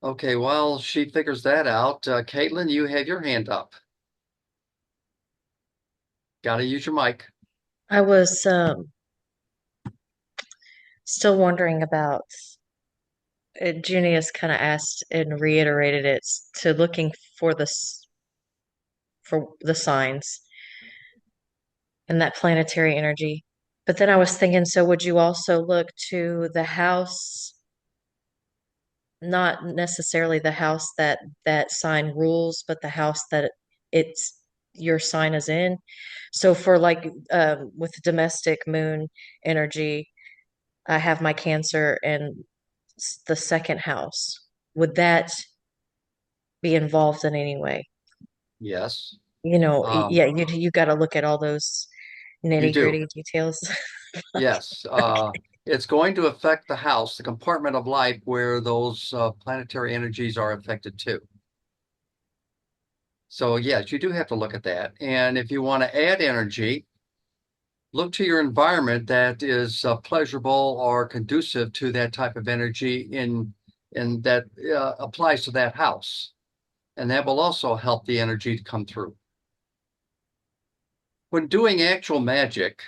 Okay, while she figures that out, Caitlin, you have your hand up. Got to use your mic. I was still wondering about Junius kind of asked and reiterated it to looking for for the signs and that planetary energy. But then I was thinking, so would you also look to the house, not necessarily the house that that sign rules, but the house that it's your sign is in? So for like with domestic moon energy, I have my Cancer in the second house. Would that be involved in any way? Yes, Yeah, you got to look at all those you nitty do. gritty details. Yes, it's going to affect the house, the compartment of life where those planetary energies are affected too. So yes, you do have to look at that. And if you want to add energy, look to your environment that is pleasurable or conducive to that type of energy in that applies to that house. And that will also help the energy to come through. When doing actual magic,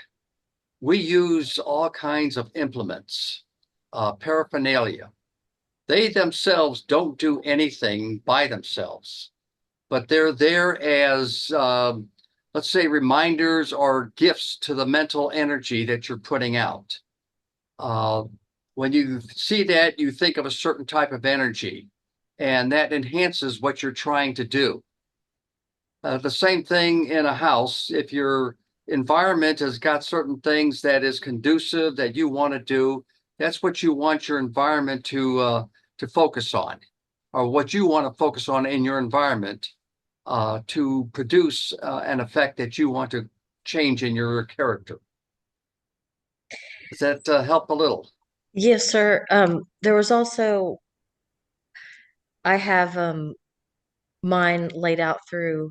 we use all kinds of implements, paraphernalia. They themselves don't do anything by themselves, but they're there as, let's say, reminders or gifts to the mental energy that you're putting out. When you see that, you think of a certain type of energy, and that enhances what you're trying to do. The same thing in a house. If your environment has got certain things that is conducive that you want to do, that's what you want your environment to focus on, or what you want to focus on in your environment to produce an effect that you want to change in your character. Does that help a little? Yes, sir. There was also I have mine laid out through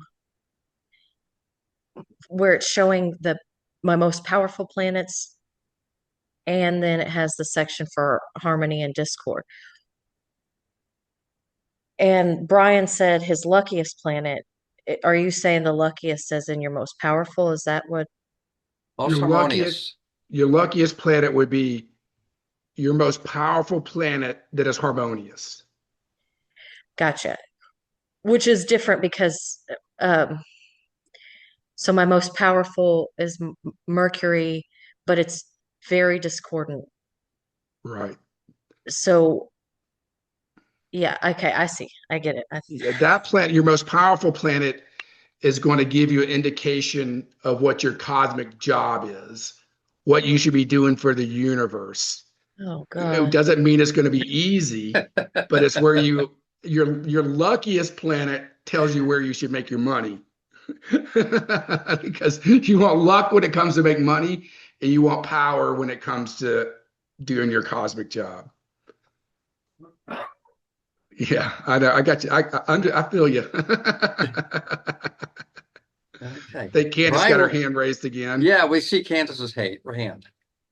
where it's showing the my most powerful planets, and then it has the section for harmony and discord. And Brian said his luckiest planet. Are you saying the luckiest as in your most powerful? Is that what? Most Your luckiest, harmonious. your luckiest planet would be your most powerful planet that is harmonious. Gotcha. Which is different because um, so my most powerful is Mercury, but it's very discordant. Right. So yeah, okay, I see. I get it. Yeah, that planet, your most powerful planet, is going to give you an indication of what your cosmic job is, what you should be doing for the universe. Oh It God. doesn't mean it's going to be easy, but it's where your luckiest planet tells you where you should make your money. Because you want luck when it comes to make money, and you want power when it comes to doing your cosmic job. Yeah, I know. I got you. I feel you. Okay. They Candace got her hand raised again. Yeah, we see Candace's hand.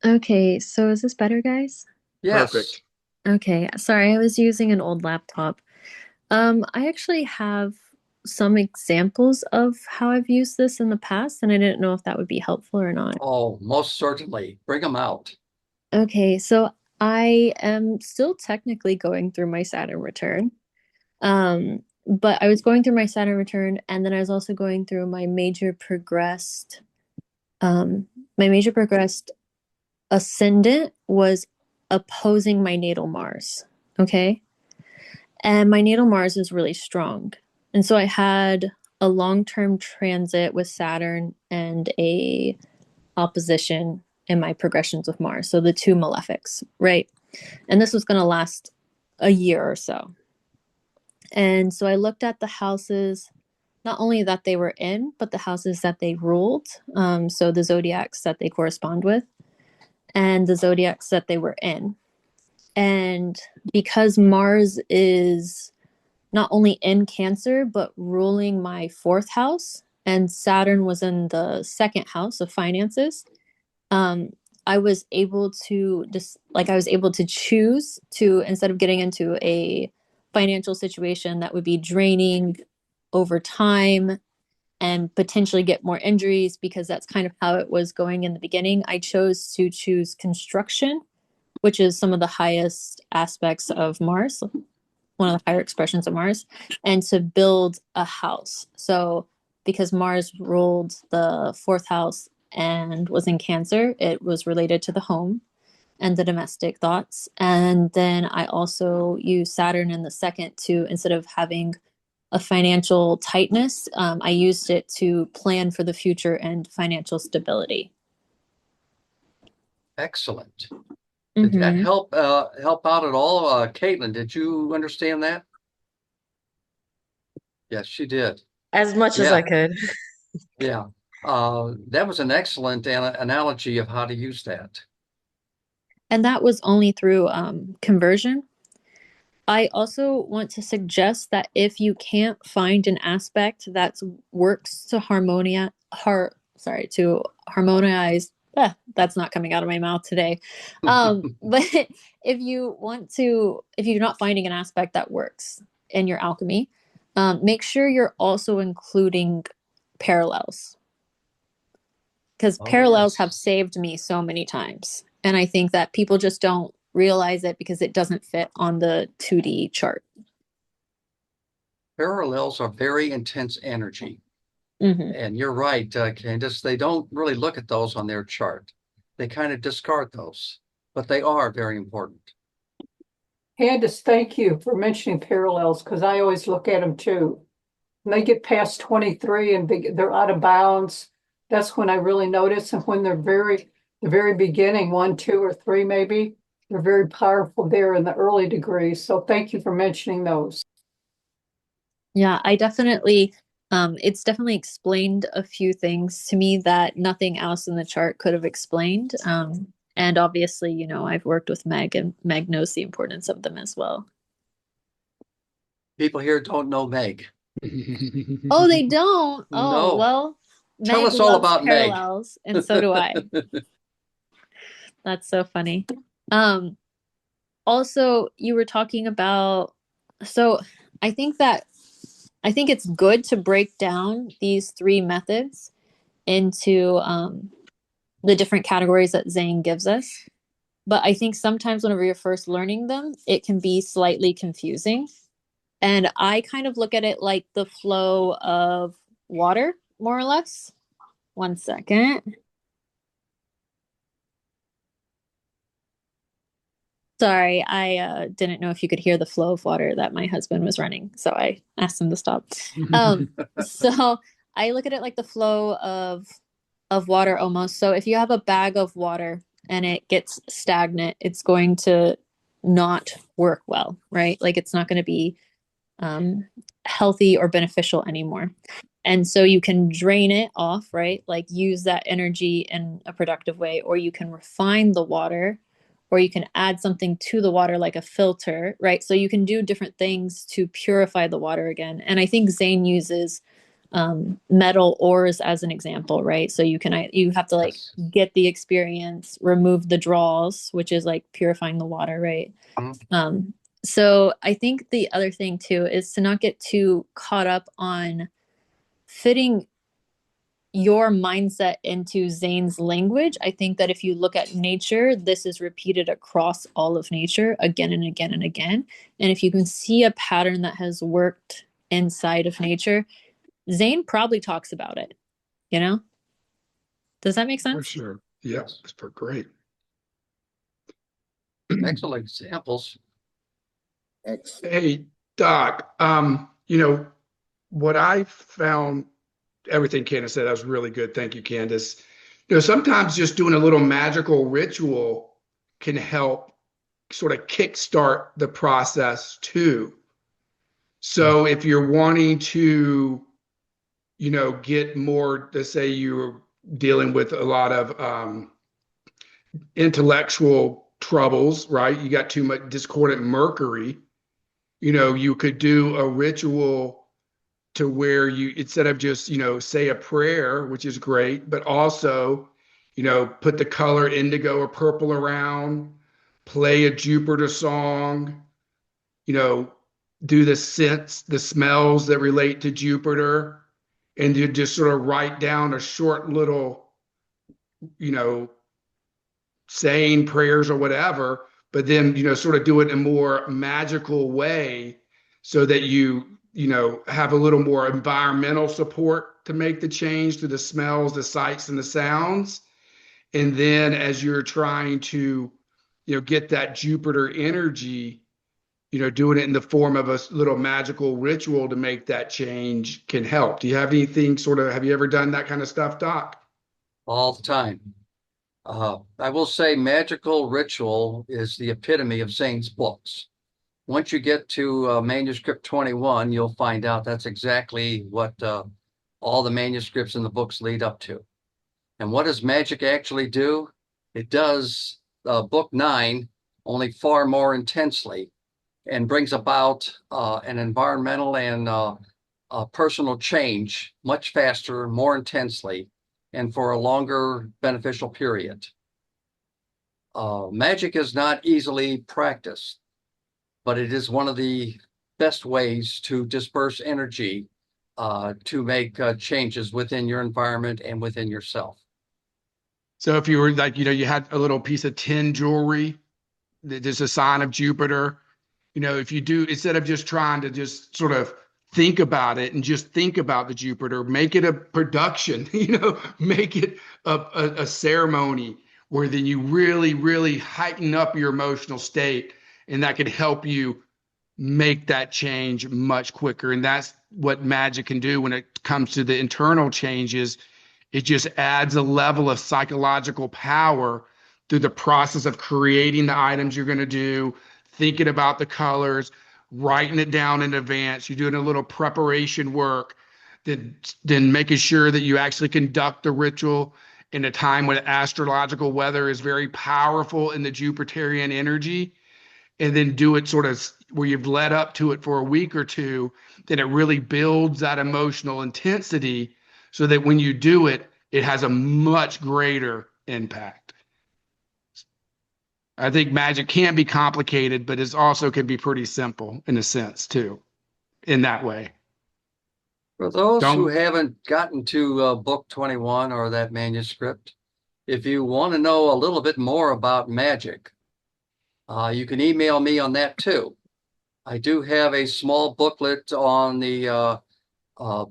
Okay, so is this better, guys? Yes. Perfect. Okay, sorry, I was using an old laptop. I actually have some examples of how I've used this in the past, and I didn't know if that would be helpful or not. Oh, most certainly. Bring them out. Okay, so I am still technically going through my Saturn return. But I was going through my Saturn return, and then I was also going through my major progressed ascendant was opposing my natal Mars. Okay. And my natal Mars is really strong. And so I had a long-term transit with Saturn and a opposition in my progressions with Mars. So the two malefics, right? And this was going to last a year or so. And so I looked at the houses, not only that they were in, but the houses that they ruled. So the zodiacs that they correspond with, and the zodiacs that they were in. And because Mars is not only in Cancer, but ruling my fourth house, and Saturn was in the second house of finances, I was able to choose to, instead of getting into a financial situation that would be draining over time and potentially get more injuries, because that's kind of how it was going in the beginning, I chose to choose construction, which is some of the highest aspects of Mars, one of the higher expressions of Mars, and to build a house. So because Mars ruled the fourth house and was in Cancer, it was related to the home and the domestic thoughts. And then I also use Saturn in the second to, instead of having a financial tightness, I used it to plan for the future and financial stability. Excellent. Did that help out at all? Caitlin, did you understand that? Yes, she did. As much as I could. Yeah. That was an excellent analogy of how to use that. And that was only through conversion. I also want to suggest that if you can't find an aspect that works to harmonize. That's not coming out of my mouth today. But if you're not finding an aspect that works in your alchemy, make sure you're also including parallels, because parallels have saved me so many times. And I think that people just don't realize it because it doesn't fit on the 2D chart. Parallels are very intense energy. Mm-hmm. And you're right, Candace, they don't really look at those on their chart. They kind of discard those, but they are very important. Candace, thank you for mentioning parallels, because I always look at them too. When they get past 23 and they're out of bounds, that's when I really notice. And when they're the very beginning, 1, 2, or 3, maybe, they're very powerful there in the early degrees. So thank you for mentioning those. Yeah, it's definitely explained a few things to me that nothing else in the chart could have explained. And obviously, I've worked with Meg, and Meg knows the importance of them as well. People here don't know Meg. Oh, they don't? No. Oh, well, Tell Meg us all loves about parallels, Meg. and so do I. That's so funny. Also, you were talking about, so I think it's good to break down these 3 methods into the different categories that Zane gives us. but I think sometimes whenever you're first learning them, it can be slightly confusing. And I kind of look at it like the flow of water, more or less. One second. Sorry, I didn't know if you could hear the flow of water that my husband was running, so I asked him to stop. So I look at it like the flow of water almost. So if you have a bag of water and it gets stagnant, it's going to not work well, right? Like it's not going to be healthy or beneficial anymore. And so you can drain it off, right? Like use that energy in a productive way, or you can refine the water, or you can add something to the water like a filter, right? So you can do different things to purify the water again. And I think Zane uses metal ores as an example, right? So you have to like get the experience, remove the draws, which is like purifying the water, right? So I think the other thing too is to not get too caught up on fitting your mindset into Zane's language. I think that if you look at nature, this is repeated across all of nature again and again and again. And if you can see a pattern that has worked inside of nature, Zane probably talks about it, you know? Does that make sense? For sure. Yes, it's great. Excellent examples. Hey, Doc, what I found, everything Candace said, that was really good. Thank you, Candace. Sometimes just doing a little magical ritual can help sort of kickstart the process too. So if you're wanting to, get more, let's say you're dealing with a lot of intellectual troubles, right? You got too much discordant Mercury, you could do a ritual to where you, instead of just, say a prayer, which is great, but also, put the color indigo or purple around, play a Jupiter song, do the scents, the smells that relate to Jupiter, and you just sort of write down a short little, you know, saying prayers or whatever, but then, sort of do it in a more magical way so that you have a little more environmental support to make the change through the smells, the sights, and the sounds. And then as you're trying to, get that Jupiter energy, doing it in the form of a little magical ritual to make that change can help. Do you have anything have you ever done that kind of stuff, Doc? All the time. I will say magical ritual is the epitome of Zane's books. Once you get to manuscript 21, you'll find out that's exactly what all the manuscripts in the books lead up to. And what does magic actually do? It does book 9 only far more intensely and brings about an environmental and personal change much faster, more intensely, and for a longer beneficial period. Magic is not easily practiced, but it is one of the best ways to disperse energy to make changes within your environment and within yourself. So if you were like, you had a little piece of tin jewelry, there's a sign of Jupiter. If you do, instead of just trying to just sort of think about it and just think about the Jupiter, make it a production, make it a ceremony where then you really, really heighten up your emotional state. And that could help you make that change much quicker. And that's what magic can do when it comes to the internal changes. It just adds a level of psychological power through the process of creating the items you're going to do, thinking about the colors, writing it down in advance. You're doing a little preparation work, then making sure that you actually conduct the ritual in a time when astrological weather is very powerful in the Jupiterian energy, and then do it sort of where you've led up to it for a week or two, then it really builds that emotional intensity so that when you do it, it has a much greater impact. I think magic can be complicated, but it also can be pretty simple in a sense too, in that way. For those who Don't, haven't gotten to book 21 or that manuscript, if you want to know a little bit more about magic, You can email me on that too. I do have a small booklet on the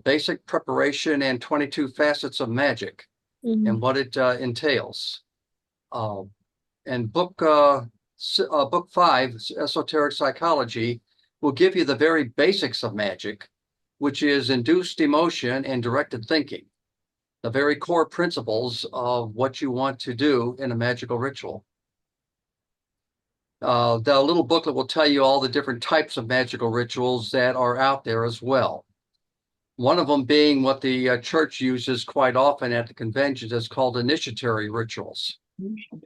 basic preparation and 22 facets of magic and what it entails. And book 5, Esoteric Psychology, will give you the very basics of magic, which is induced emotion and directed thinking, the very core principles of what you want to do in a magical ritual. The little booklet will tell you all the different types of magical rituals that are out there as well. One of them being what the church uses quite often at the conventions is called initiatory rituals,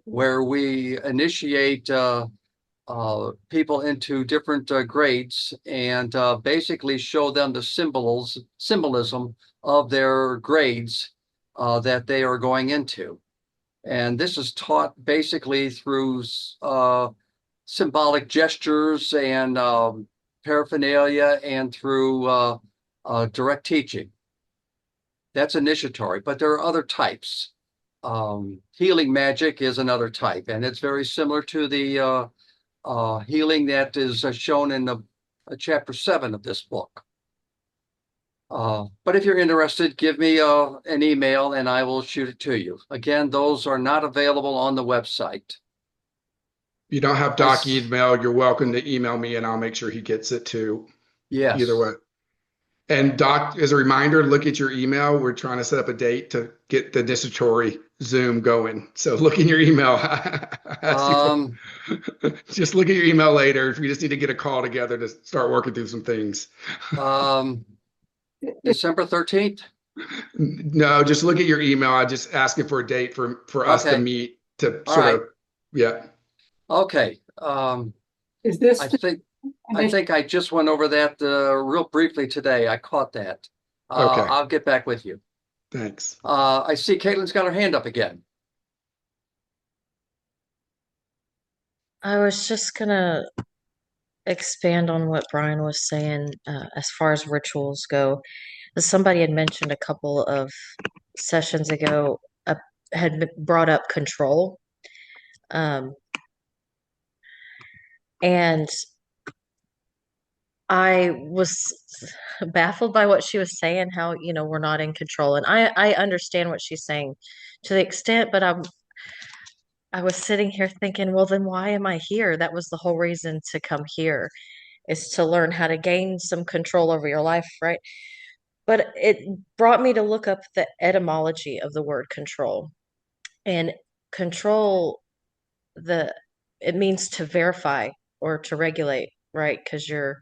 where we initiate people into different grades and basically show them the symbolism of their grades that they are going into. And this is taught basically through symbolic gestures and paraphernalia and through direct teaching. That's initiatory, but there are other types. Healing magic is another type, and it's very similar to the healing that is shown in the chapter 7 of this book. But if you're interested, give me an email and I will shoot it to you. Again, those are not available on the website. If you don't have Doc email, you're welcome to email me and I'll make sure he gets it too. Yes. Either way. And Doc, as a reminder, look at your email. We're trying to set up a date to get the initiatory Zoom going. So look in your email. Just look at your email later. If we just need to get a call together to start working through some things. December 13th? No, just look at your email. I'm just asking for a date for us to meet to sort of, yeah. Okay. Is this I think I just went over that real briefly today. I caught that. Okay. I'll get back with you. Thanks. I see Caitlin's got her hand up again. I was just gonna expand on what Brian was saying as far as rituals go. Somebody had mentioned a couple of sessions ago, had brought up control. And I was baffled by what she was saying, how, we're not in control. And I understand what she's saying to the extent, but I was sitting here thinking, well, then why am I here? That was the whole reason to come here, is to learn how to gain some control over your life, right? But it brought me to look up the etymology of the word control. And control, it means to verify or to regulate, right? Because you're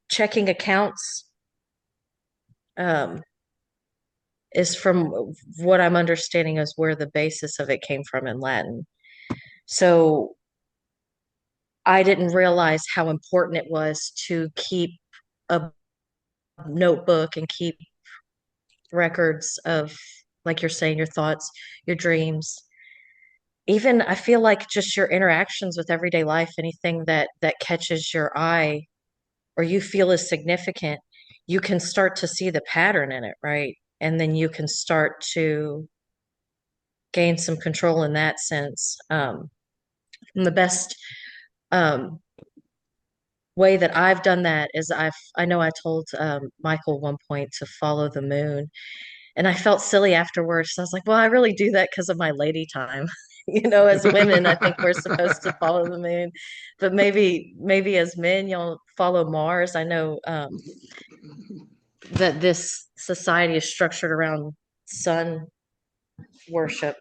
checking accounts, is from what I'm understanding is where the basis of it came from in Latin. So I didn't realize how important it was to keep a notebook and keep records of, like you're saying, your thoughts, your dreams. Even I feel like just your interactions with everyday life, anything that catches your eye or you feel is significant, you can start to see the pattern in it, right? And then you can start to gain some control in that sense. And the best way that I've done that is I know I told Michael one point to follow the moon, and I felt silly afterwards. I was like, well, I really do that because of my lady time. As women, I think we're supposed to follow the moon, but maybe as men, you'll follow Mars. I know that this society is structured around sun worship,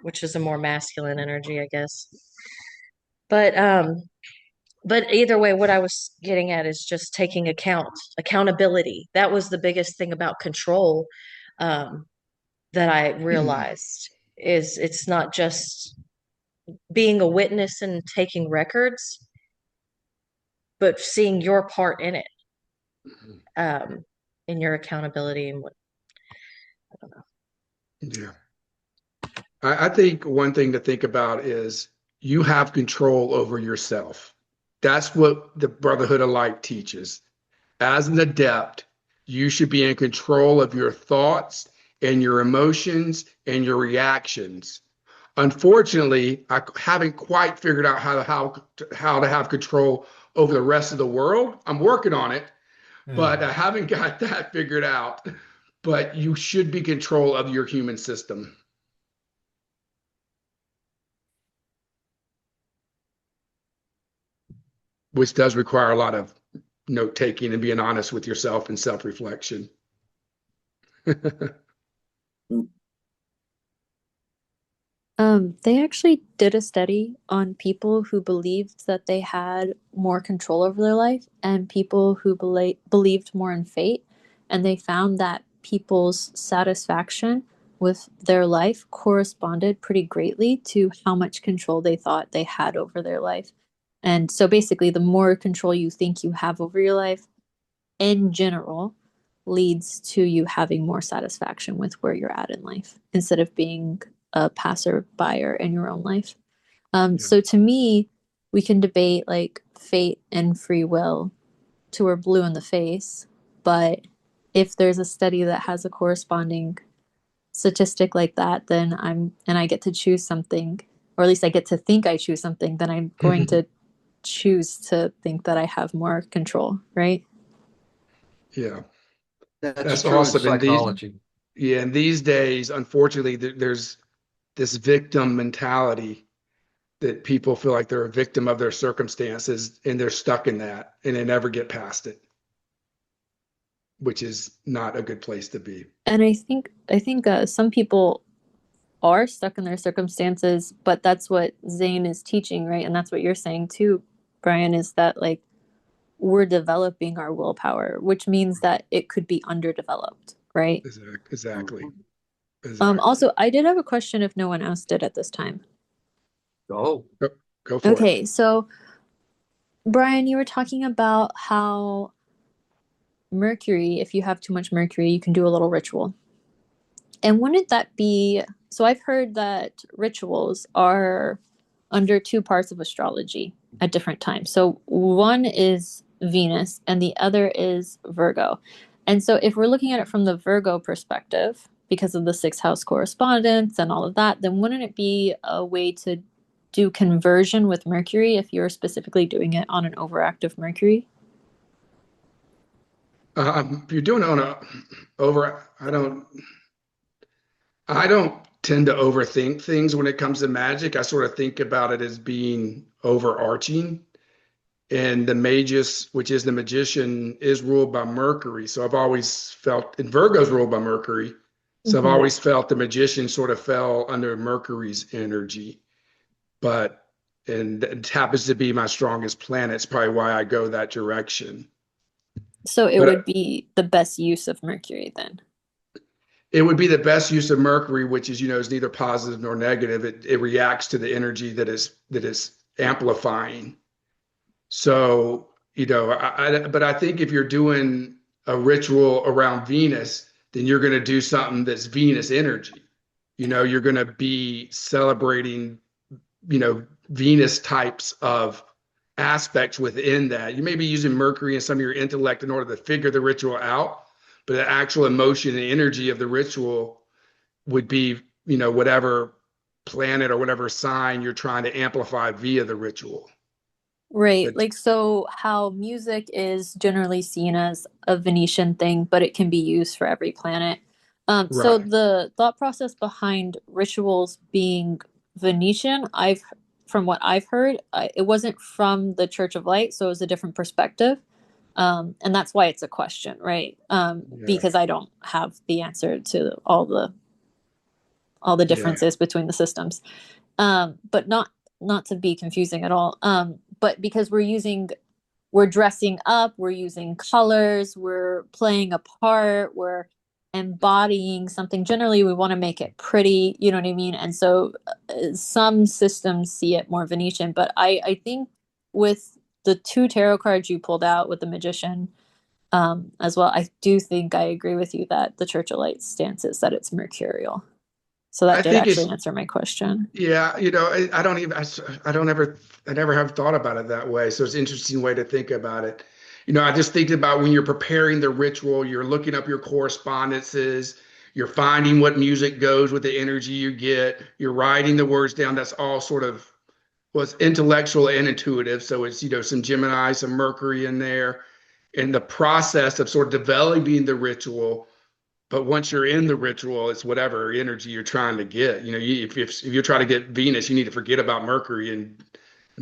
which is a more masculine energy, I guess. But either way, what I was getting at is just taking accountability. That was the biggest thing about control, that I realized is it's not just being a witness and taking records, but seeing your part in it, in your accountability and what, I don't know. Yeah. I think one thing to think about is you have control over yourself. That's what the Brotherhood of Light teaches. As an adept, you should be in control of your thoughts and your emotions and your reactions Unfortunately, I haven't quite figured out how to have control over the rest of the world. I'm working on it, Yeah. but I haven't got that figured out. But you should be control of your human system, which does require a lot of note taking and being honest with yourself and self reflection. They actually did a study on people who believed that they had more control over their life and people who believed more in fate. And they found that people's satisfaction with their life corresponded pretty greatly to how much control they thought they had over their life. And so basically, the more control you think you have over your life, in general, leads to you having more satisfaction with where you're at in life instead of being a passerby in your own life. Yeah. So to me, we can debate like fate and free will till we're blue in the face, but if there's a study that has a corresponding statistic like that, then I get to choose something, or at least I get to think I choose something, then I'm going to choose to think that I have more control, right? Yeah, That's that's true in awesome. psychology. In these days, unfortunately, there's this victim mentality that people feel like they're a victim of their circumstances and they're stuck in that and they never get past it, which is not a good place to be. And I think some people are stuck in their circumstances, but that's what Zane is teaching, right? And that's what you're saying too, Brian, is that like we're developing our willpower, which means that it could be underdeveloped, right? Exactly. Mhm. Exactly. Also, I did have a question if no one asked it at this time. Oh, Go for it. Okay, so Brian, you were talking about how Mercury, if you have too much Mercury, you can do a little ritual. And wouldn't that be so? I've heard that rituals are under two parts of astrology at different times. So one is Venus and the other is Virgo. And so if we're looking at it from the Virgo perspective, because of the sixth house correspondence and all of that, then wouldn't it be a way to do conversion with Mercury if you're specifically doing it on an overactive Mercury? If you're doing it on I don't tend to overthink things when it comes to magic. I sort of think about it as being overarching. And the magus, which is the magician, is ruled by Mercury. So I've always felt, and Virgo's ruled by Mercury. So I've Mhm. always felt the magician sort of fell under Mercury's energy. But, and it happens to be my strongest planet. It's probably why I go that direction. So it would But be the best use of Mercury then. it would be the best use of Mercury, which is, is neither positive nor negative. It reacts to the energy that is amplifying. So, but I think if you're doing a ritual around Venus, then you're going to do something that's Venus energy. You're going to be celebrating, Venus types of aspects within that. You may be using Mercury and some of your intellect in order to figure the ritual out, but the actual emotion and energy of the ritual would be, whatever planet or whatever sign you're trying to amplify via the ritual. Right. But Like, so how music is generally seen as a Venetian thing, but it can be used for every planet. So right. the thought process behind rituals being Venetian, from what I've heard, it wasn't from the Church of Light, so it was a different perspective. And that's why it's a question, right? Yeah. Because I don't have the answer to all the Yeah. differences between the systems. But not to be confusing at all. But because we're dressing up, we're using colors, we're playing a part, we're embodying something. Generally, we want to make it pretty, you know what I mean? And so some systems see it more Venetian, but I think with the two tarot cards you pulled out with the magician as well, I do think I agree with you that the Church of Light stance is that it's mercurial. So that I did think actually it's answer my question. Yeah, I don't even, I don't ever, I never have thought about it that way. So it's an interesting way to think about it. I just think about when you're preparing the ritual, you're looking up your correspondences, You're finding what music goes with the energy you get. You're writing the words down. That's all sort of was intellectual and intuitive. So it's, some Gemini, some Mercury in there. In the process of sort of developing the ritual, but once you're in the ritual, it's whatever energy you're trying to get. If you're trying to get Venus, you need to forget about Mercury and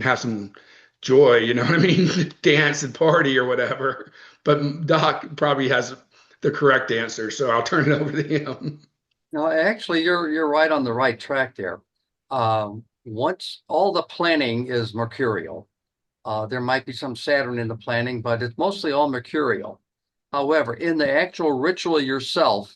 have some joy. You know what I mean? Dance and party or whatever. But Doc probably has the correct answer, so I'll turn it over to him. No, actually, you're right on the right track there. Once all the planning is mercurial, there might be some Saturn in the planning, but it's mostly all mercurial. However, in the actual ritual yourself,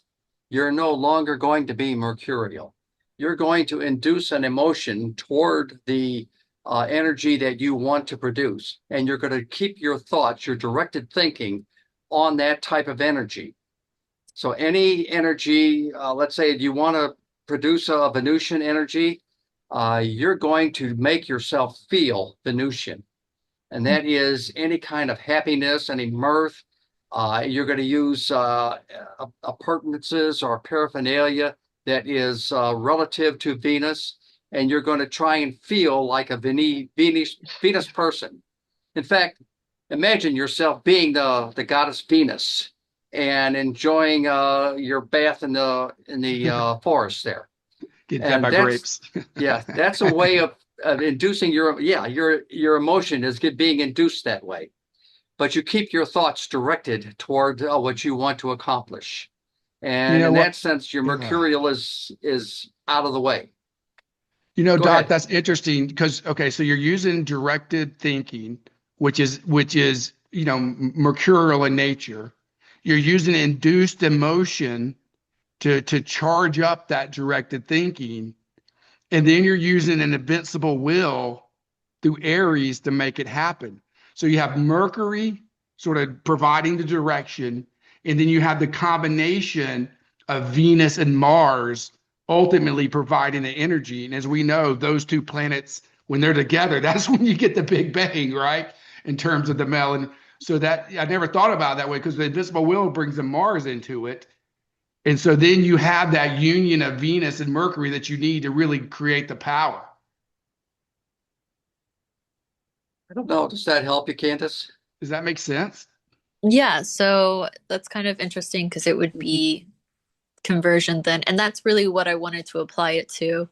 you're no longer going to be mercurial. You're going to induce an emotion toward the energy that you want to produce, and you're going to keep your thoughts, your directed thinking on that type of energy. So any energy, let's say you want to produce a Venusian energy, you're going to make yourself feel Venusian. And that is any kind of happiness, any mirth. You're going to use appurtenances or paraphernalia that is relative to Venus, and you're going to try and feel like a Venus person. In fact, imagine yourself being the goddess Venus and enjoying your bath in the forest there. Get that by grapes. Yeah, that's a way of inducing your emotion is being induced that way. But you keep your thoughts directed toward what you want to accomplish. And in that sense, your mercurial is out of the way. Go Doc, ahead. that's interesting because okay, so you're using directed thinking, which is mercurial in nature. You're using induced emotion to charge up that directed thinking, and then you're using an invincible will through Aries to make it happen. So you have Mercury sort of providing the direction, and then you have the combination of Venus and Mars ultimately providing the energy. And as we know, those two planets, when they're together, that's when you get the Big Bang, right? In terms of the melon. So that I never thought about it that way because the invisible will brings the Mars into it. And so then you have that union of Venus and Mercury that you need to really create the power. I don't know. Does that help you, Candace? Does that make sense? Yeah, so that's kind of interesting because it would be conversion then. And that's really what I wanted to apply it to.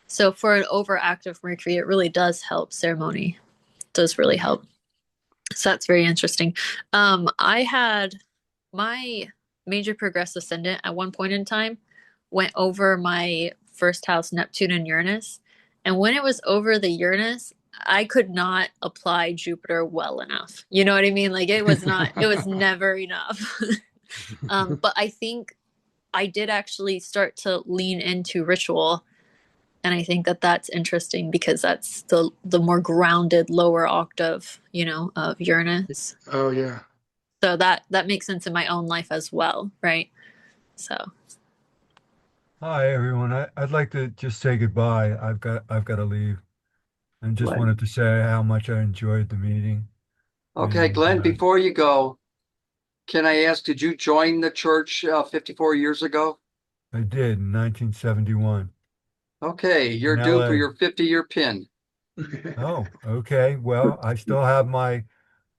So for an overactive Mercury, it really does help ceremony. It does really help. So that's very interesting. I had my major progress ascendant at one point in time went over my first house, Neptune and Uranus. And when it was over the Uranus, I could not apply Jupiter well enough. You know what I mean? Like it was never enough. But I think I did actually start to lean into ritual. And I think that that's interesting because that's the more grounded lower octave, of Uranus. Oh yeah. So that makes sense in my own life as well, right? So Hi everyone. I'd like to just say goodbye. I've got to leave. And just Glenn. wanted to say how much I enjoyed the meeting. Okay, And Glenn, before you go, can I ask, did you join the church 54 years ago? I did in 1971 Okay, you're in due for LA. your 50-year pin. Oh, okay. Well, I still have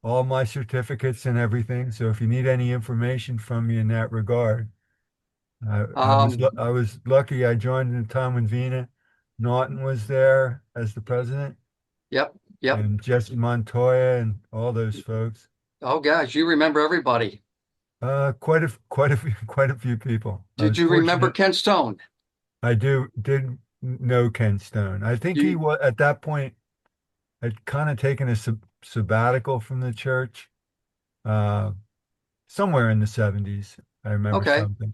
all my certificates and everything. So if you need any information from me in that regard, Um, I was lucky. I joined in a time when Vina Naughton was there as the president, yep, yep. and Jesse Montoya and all those folks. Oh gosh, you remember everybody. Quite a few people. I Did was you remember fortunate. Ken Stone? I did know Ken Stone. I think he You was at that point had kind of taken a sabbatical from the church, uh, somewhere in the 70s. I remember okay? something,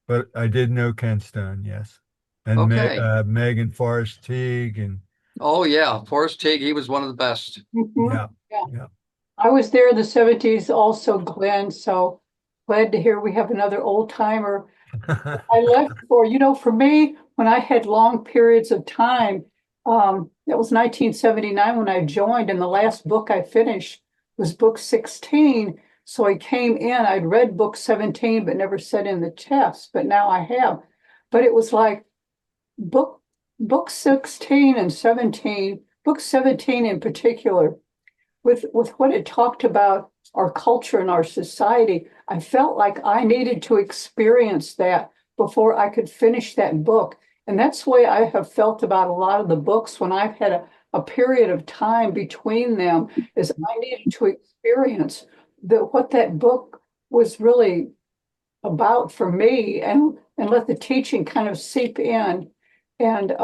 but I did know Ken Stone, yes, and Okay. Megan Forrest Teague, and Oh yeah, Forrest Teague, he was one of the best. Mhm. yeah, Yeah. yeah. I was there in the 70s also, Glenn, so glad to hear we have another old timer. I left for me, when I had long periods of time, that was 1979 when I joined, and the last book I finished was book 16. So I came in, I'd read book 17, but never sat in the test, but now I have. But it was like book book 16 and 17, book 17 in particular, with what it talked about our culture and our society, I felt like I needed to experience that before I could finish that book. And that's the way I have felt about a lot of the books when I've had a period of time between them, is I needed to experience what that book was really about for me, and let the teaching kind of seep in. And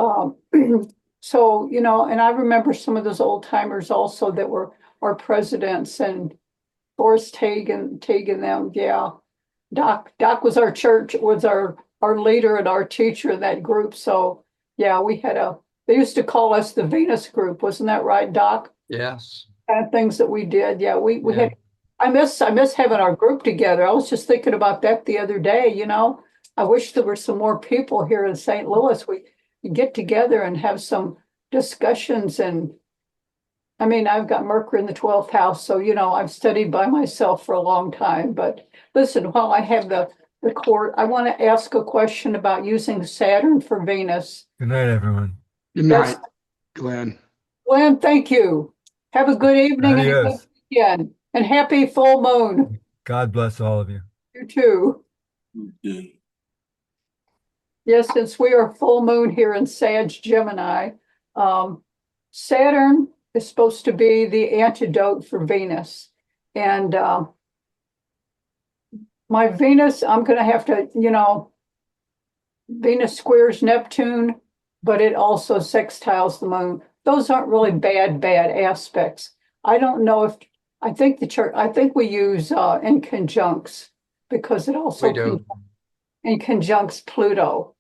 so, and I remember some of those old timers also that were our presidents, and Forrest Teague and them. Yeah. Doc was our leader and our teacher in that group. So yeah, they used to call us the Venus group. Wasn't that right, Doc? Yes. Kind of things that we did. Yeah, we had, I miss having our group together. I was just thinking about that the other day, I wish there were some more people here in St. Louis. We get together and have some discussions. And I mean, I've got Mercury in the 12th house, so I've studied by myself for a long time. But listen, while I have the court, I want to ask a question about using Saturn for Venus. Good night, everyone. Good night, Glenn. Glenn, thank you. Have a good evening and a good Adios. weekend. And happy full moon. God bless all of you. You too. Mhm. Yes, since we are full moon here in Sag Gemini, Saturn is supposed to be the antidote for Venus. And my Venus, I'm going to have to, Venus squares Neptune, but it also sextiles the moon. Those aren't really bad aspects. I don't know if, I think we use in conjuncts, because it also We do. in conjuncts Pluto.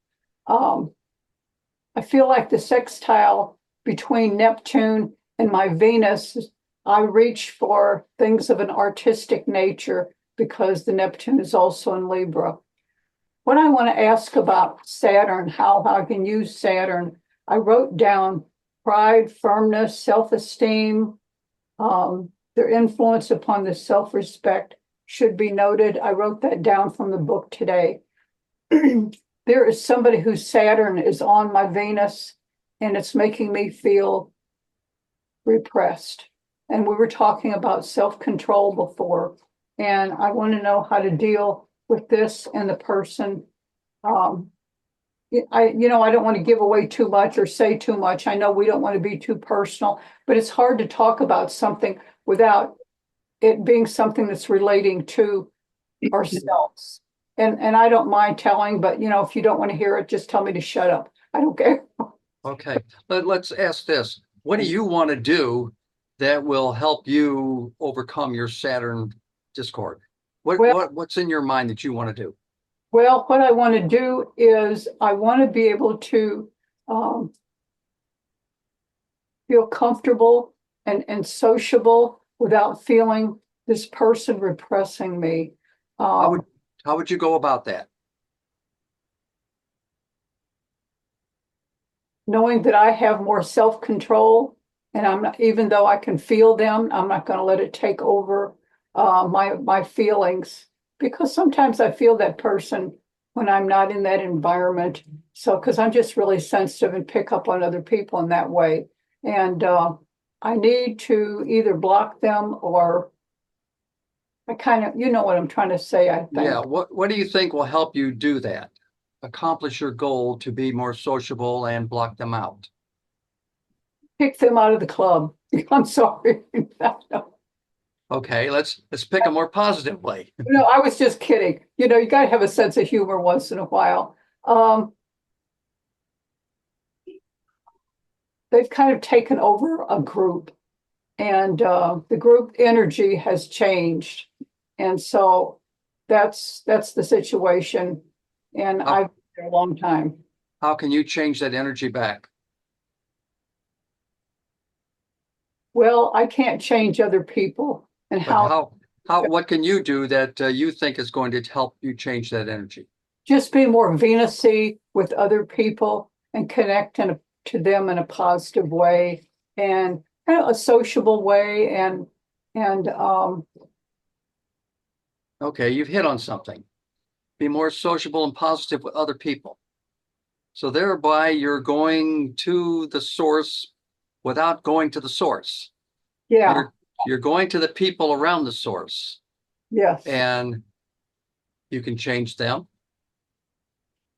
I feel like the sextile between Neptune and my Venus, I reach for things of an artistic nature because the Neptune is also in Libra. What I want to ask about Saturn, how I can use Saturn, I wrote down pride, firmness, self-esteem, their influence upon the self-respect should be noted. I wrote that down from the book today. There is somebody whose Saturn is on my Venus, and it's making me feel repressed. And we were talking about self-control before, and I want to know how to deal with this and the person. I don't want to give away too much or say too much. I know we don't want to be too personal, but it's hard to talk about something without it being something that's relating to ourselves. And I don't mind telling, but if you don't want to hear it, just tell me to shut up. I don't care. Okay. Let's ask this. What do you want to do that will help you overcome your Saturn discord? What's in your mind that you want to do? Well, what I want to do is I want to be able to feel comfortable and sociable without feeling this person repressing me. How would you go about that? Knowing that I have more self-control, and I'm not, even though I can feel them, I'm not going to let it take over my feelings, because sometimes I feel that person when I'm not in that environment. So, because I'm just really sensitive and pick up on other people in that way. And I need to either block them, or I kind of, what I'm trying to say, I think. Yeah. What do you think will help you do that? Accomplish your goal to be more sociable and block them out? Kick them out of the club. I'm sorry. Okay, let's pick a more positive way. No, I was just kidding. You got to have a sense of humor once in a while. They've kind of taken over a group, and the group energy has changed. And so that's the situation. And I've been there a long time. How can you change that energy back? Well, I can't change other people, and What can you do that you think is going to help you change that energy? just be more Venus-y with other people and connect to them in a positive way, and kind of a sociable way, and Okay, you've hit on something. Be more sociable and positive with other people. So thereby you're going to the source without going to the source. Yeah, You're going to the people around the source, yes. and you can change them,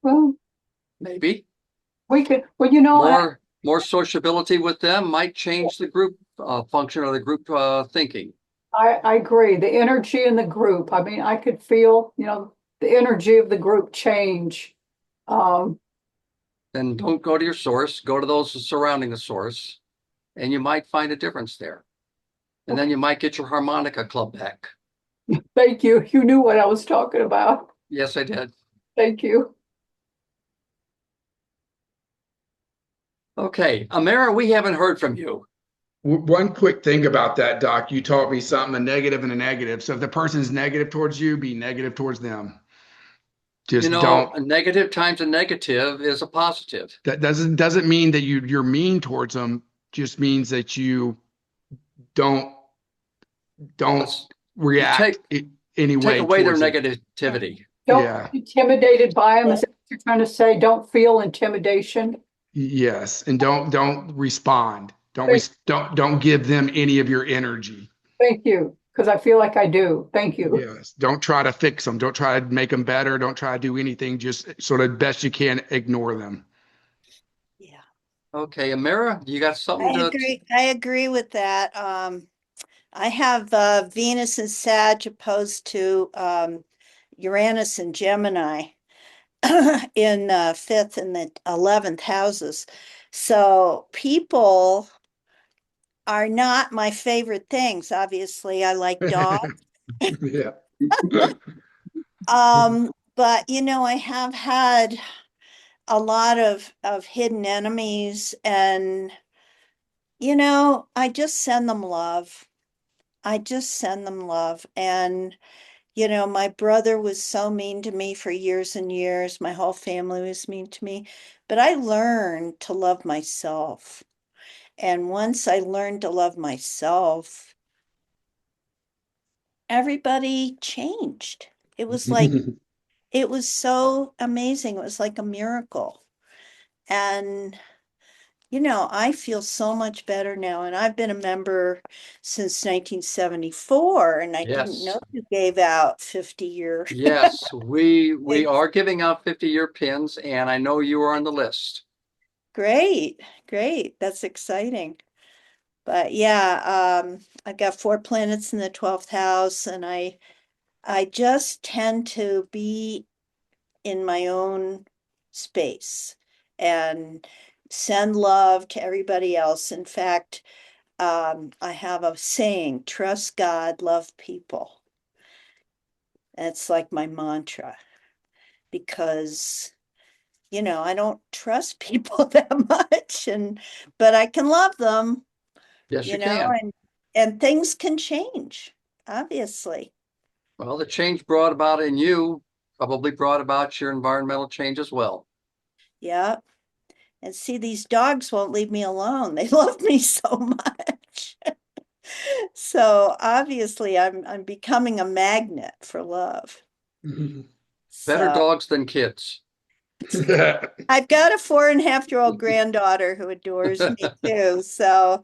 Well, maybe. we could, well, you know, More sociability with them might change the group function or the group thinking. I agree. The energy in the group. I mean, I could feel, the energy of the group change. Um, Then don't go to your source, go to those surrounding the source, and you might find a difference there. And then you might get your harmonica club back. Thank you. You knew what I was talking about. Yes, I did. Thank you. Okay, Amara, we haven't heard from you. One quick thing about that, Doc, you taught me something, a negative and a negative. So if the person's negative towards you, be negative towards them. Just don't. A negative times a negative is a positive. That doesn't mean that you're mean towards them. Just means that you don't Let's react any take way away their towards it. negativity. Don't Yeah. be intimidated by them. Is that what you're trying to say? Don't feel intimidation. Yes, and don't respond. Thank, Don't give them any of your energy. thank you, because I feel like I do. Thank you. Yes. Don't try to fix them. Don't try to make them better. Don't try to do anything. Just sort of best you can ignore them. Yeah, Okay, Amara, you got something I to? agree. I agree with that. I have Venus and Sag opposed to Uranus and Gemini in fifth and the 11th houses. So people are not my favorite things. Obviously, I like dogs. Yeah. But I have had a lot of hidden enemies, and I just send them love. I just send them love. And my brother was so mean to me for years and years. My whole family was mean to me, but I learned to love myself. And once I learned to love myself, everybody changed. It was like, it was so amazing. It was like a miracle. And I feel so much better now. And I've been a member since 1974, and I didn't Yes, know you gave out 50-year. yes, we are giving out 50-year pins, and I know you are on the list. Great, great. That's exciting. But yeah, I've got 4 planets in the 12th house, and I just tend to be in my own space and send love to everybody else. In fact, I have a saying, trust God, love people. That's like my mantra because, I don't trust people that much, but I can love them, Yes, you can. and things can change, obviously. Well, the change brought about in you probably brought about your environmental change as well. Yeah. And see, these dogs won't leave me alone. They love me so much. So obviously I'm becoming a magnet for love. Better So dogs than kids. I've got a 4.5-year-old granddaughter who adores me too. So,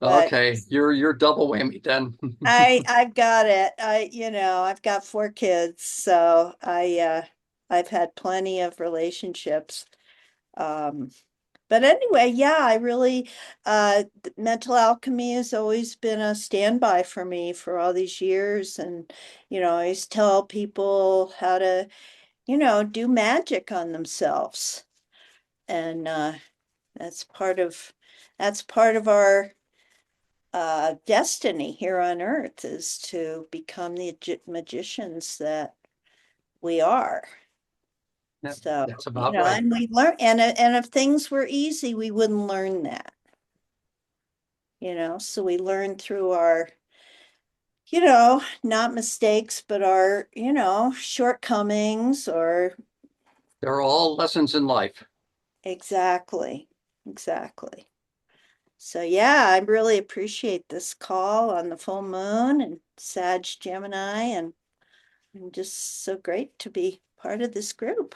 but Okay, you're double whammy then. I've got it. I've got 4 kids, so I've had plenty of relationships. Um, but anyway, yeah, I really mental alchemy has always been a standby for me for all these years, and I always tell people how to, do magic on themselves, and that's part of our destiny here on earth is to become the magicians that we are. So, That's about right. and we learn, and if things were easy, we wouldn't learn that, so we learn through our, not mistakes, but our, shortcomings or They're all lessons in life. exactly, exactly. So yeah, I really appreciate this call on the full moon and Sag Gemini, and And just so great to be part of this group.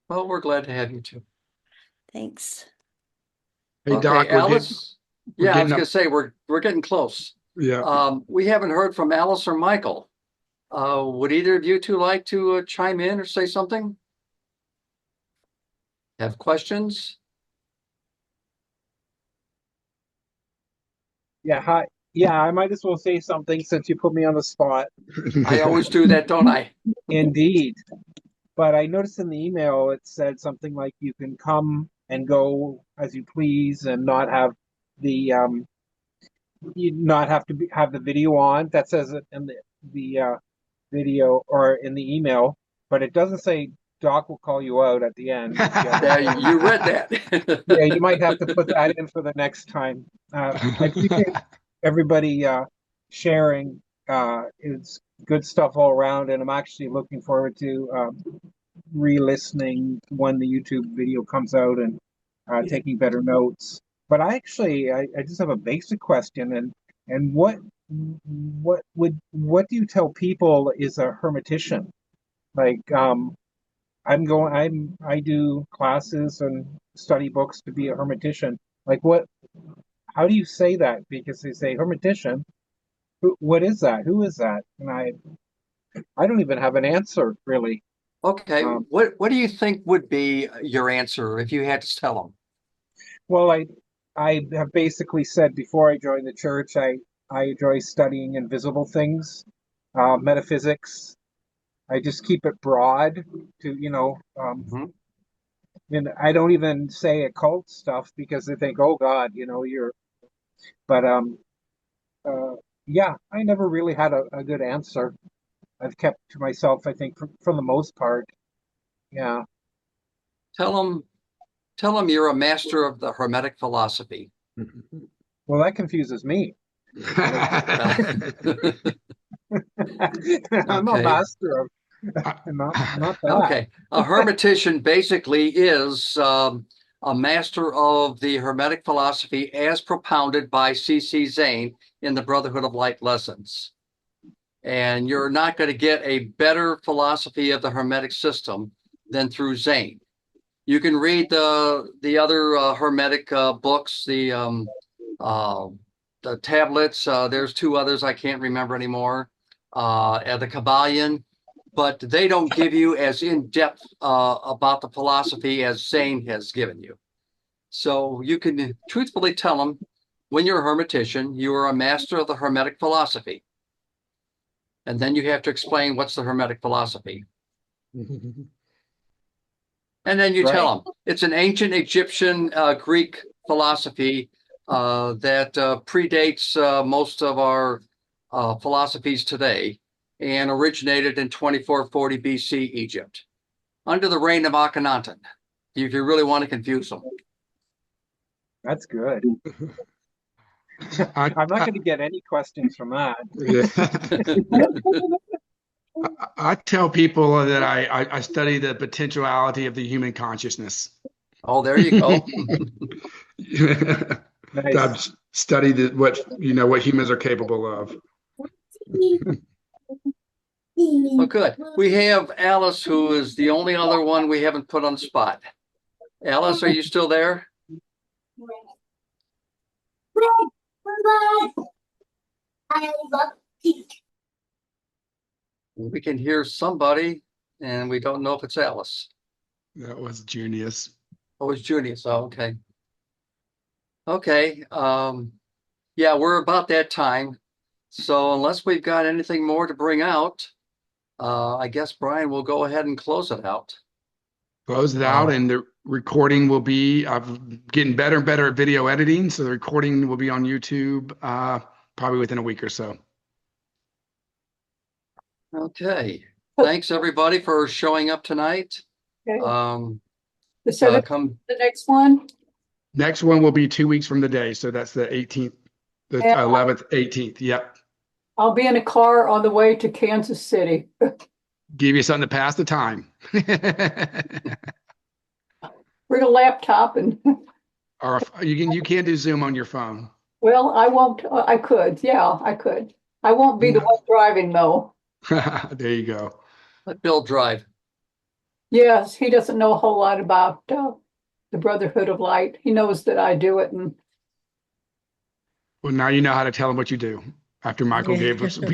Well, we're glad to have you too. Thanks. Hey, Okay, Doc, Alice. we're Yeah, I was getting going up. to say we're getting close. Yeah. We haven't heard from Alice or Michael. Would either of you two like to chime in or say something? Have questions? Yeah, hi. Yeah, I might as well say something since you put me on the spot. I always do that, don't I? Indeed. But I noticed in the email it said something like you can come and go as you please and not have the you not have to have the video on. That says it in the video or in the email, but it doesn't say Doc will call you out at the end. Yeah, you read that. Yeah, you might have to put that in for the next time. I appreciate everybody sharing. It's good stuff all around, and I'm actually looking forward to re-listening when the YouTube video comes out and taking better notes. But I just have a basic question, and what do you tell people is a hermetician? Like I do classes and study books to be a hermetician. Like how do you say that? Because they say hermetician. What is that? Who is that? And I don't even have an answer really. Okay, Um, what do you think would be your answer if you had to tell them? well, I have basically said before I joined the church, I enjoy studying invisible things, metaphysics. I just keep it broad to, Mhm. and I don't even say occult stuff because they think, oh God, but uh, yeah, I never really had a good answer. I've kept to myself, I think, for the most part. Yeah. Tell them you're a master of the Hermetic philosophy. Well, that confuses me. I'm a Okay. master of not that. Okay. A hermetician basically is a master of the Hermetic philosophy as propounded by C.C. Zane in the Brotherhood of Light lessons. And you're not going to get a better philosophy of the Hermetic system than through Zane. You can read the other Hermetic books, uh, the tablets. There's two others I can't remember anymore. The Kabbalion, but they don't give you as in depth about the philosophy as Zane has given you. So you can truthfully tell them when you're a hermetician, you are a master of the Hermetic philosophy. And then you have to explain what's the Hermetic philosophy. And then you Right. tell them it's an ancient Egyptian Greek philosophy that predates most of our philosophies today and originated in 2440 BC Egypt under the reign of Akhenaten, if you really want to confuse them. That's good. I, I'm not I, going to get any questions from that. I tell people that I study the potentiality of the human consciousness. Oh, there you go. I've Nice. studied what humans are capable of. Oh, good. We have Alice, who is the only other one we haven't put on the spot. Alice, are you still there? We can hear somebody, and we don't know if it's Alice. That was genius. Oh, it's Junius. Oh, okay. Okay. Yeah, we're about that time. So unless we've got anything more to bring out, I guess Brian will go ahead and close it out. Close it out, and the recording will be. I'm getting better and better at video editing, so the recording will be on YouTube probably within a week or so. Okay. Thanks everybody for showing up tonight. Okay. Um, So the next one, Next one will be 2 weeks from the day, so that's the 18th, the Yeah. 11th, 18th. Yep. I'll be in a car on the way to Kansas City. Give you something to pass the time. Bring a laptop and, Or you can do Zoom on your phone. well, I won't, I could. Yeah, I could. I won't be the one driving though. There you go. Let Bill drive. Yes, he doesn't know a whole lot about the Brotherhood of Light. He knows that I do it, and Well, now you know how to tell them what you do after Michael gave us. even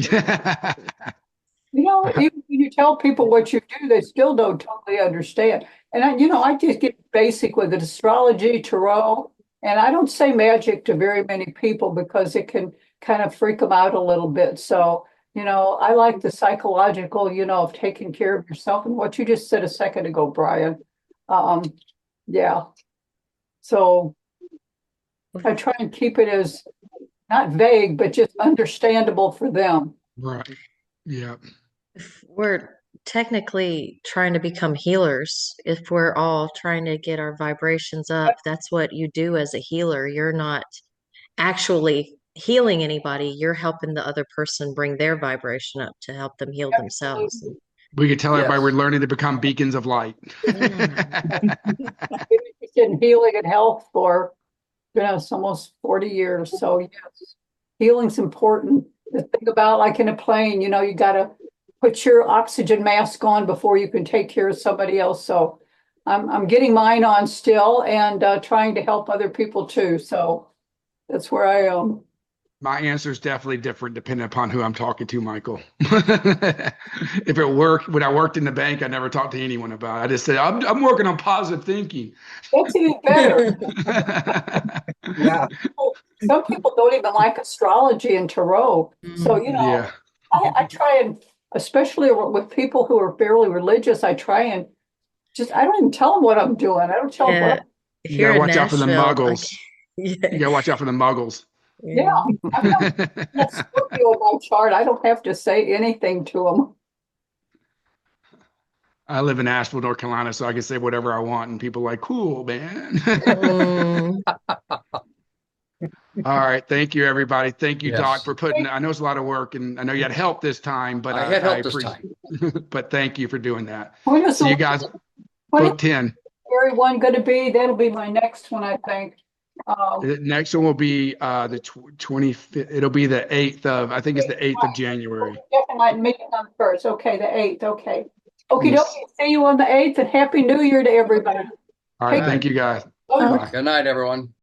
when you tell people what you do, they still don't totally understand. And I just get basic with it, astrology, tarot, and I don't say magic to very many people because it can kind of freak them out a little bit. So, I like the psychological, of taking care of yourself and what you just said a second ago, Brian. Um, yeah. So I try and keep it as not vague, but just understandable for them. Right. Yeah. If we're technically trying to become healers, if we're all trying to get our vibrations up, that's what you do as a healer. You're not actually healing anybody, you're helping the other person bring their vibration up to help them heal themselves. We could tell everybody we're Yes. learning to become beacons of light. Been interested in healing and health for it's almost 40 years. So yes, healing's important. The thing about like in a plane, you got to put your oxygen mask on before you can take care of somebody else. So I'm getting mine on still and trying to help other people too. So that's where I am. My answer is definitely different depending upon who I'm talking to, Michael. If it worked, when I worked in the bank, I never talked to anyone about it. I just said, I'm working on positive thinking. That's even better. Yeah. Some people don't even like astrology and tarot. So, Yeah. I try and, especially with people who are fairly religious, I try and I don't even tell them what I'm doing. I don't tell them Yeah, what if You you're gotta in watch out for the Nashville, muggles. You yeah, gotta watch out for the muggles. yeah, yeah. I've got Scorpio in my chart. I don't have to say anything to them. I live in Asheville, North Carolina, so I can say whatever I want, and people are like, cool, man. Mm, All right. Thank you, everybody. Thank you, Doc, Yes. for putting, I know it's a lot of work, and I know you had help this time, but I I, had I help this appreciate time. but thank you for doing that. When is See the you guys, when is book 10. February one going to be? That'll be my next one, I think. The next one will be the 25th. It'll be the 8th of, I think it's the 8th of January. Definitely my meeting on the first. Okay, the 8th. Okay. Okay, Yes. see you on the 8th and Happy New Year to everybody. All Good right. Take Thank night. you, guys. care. Bye. Good night, everyone.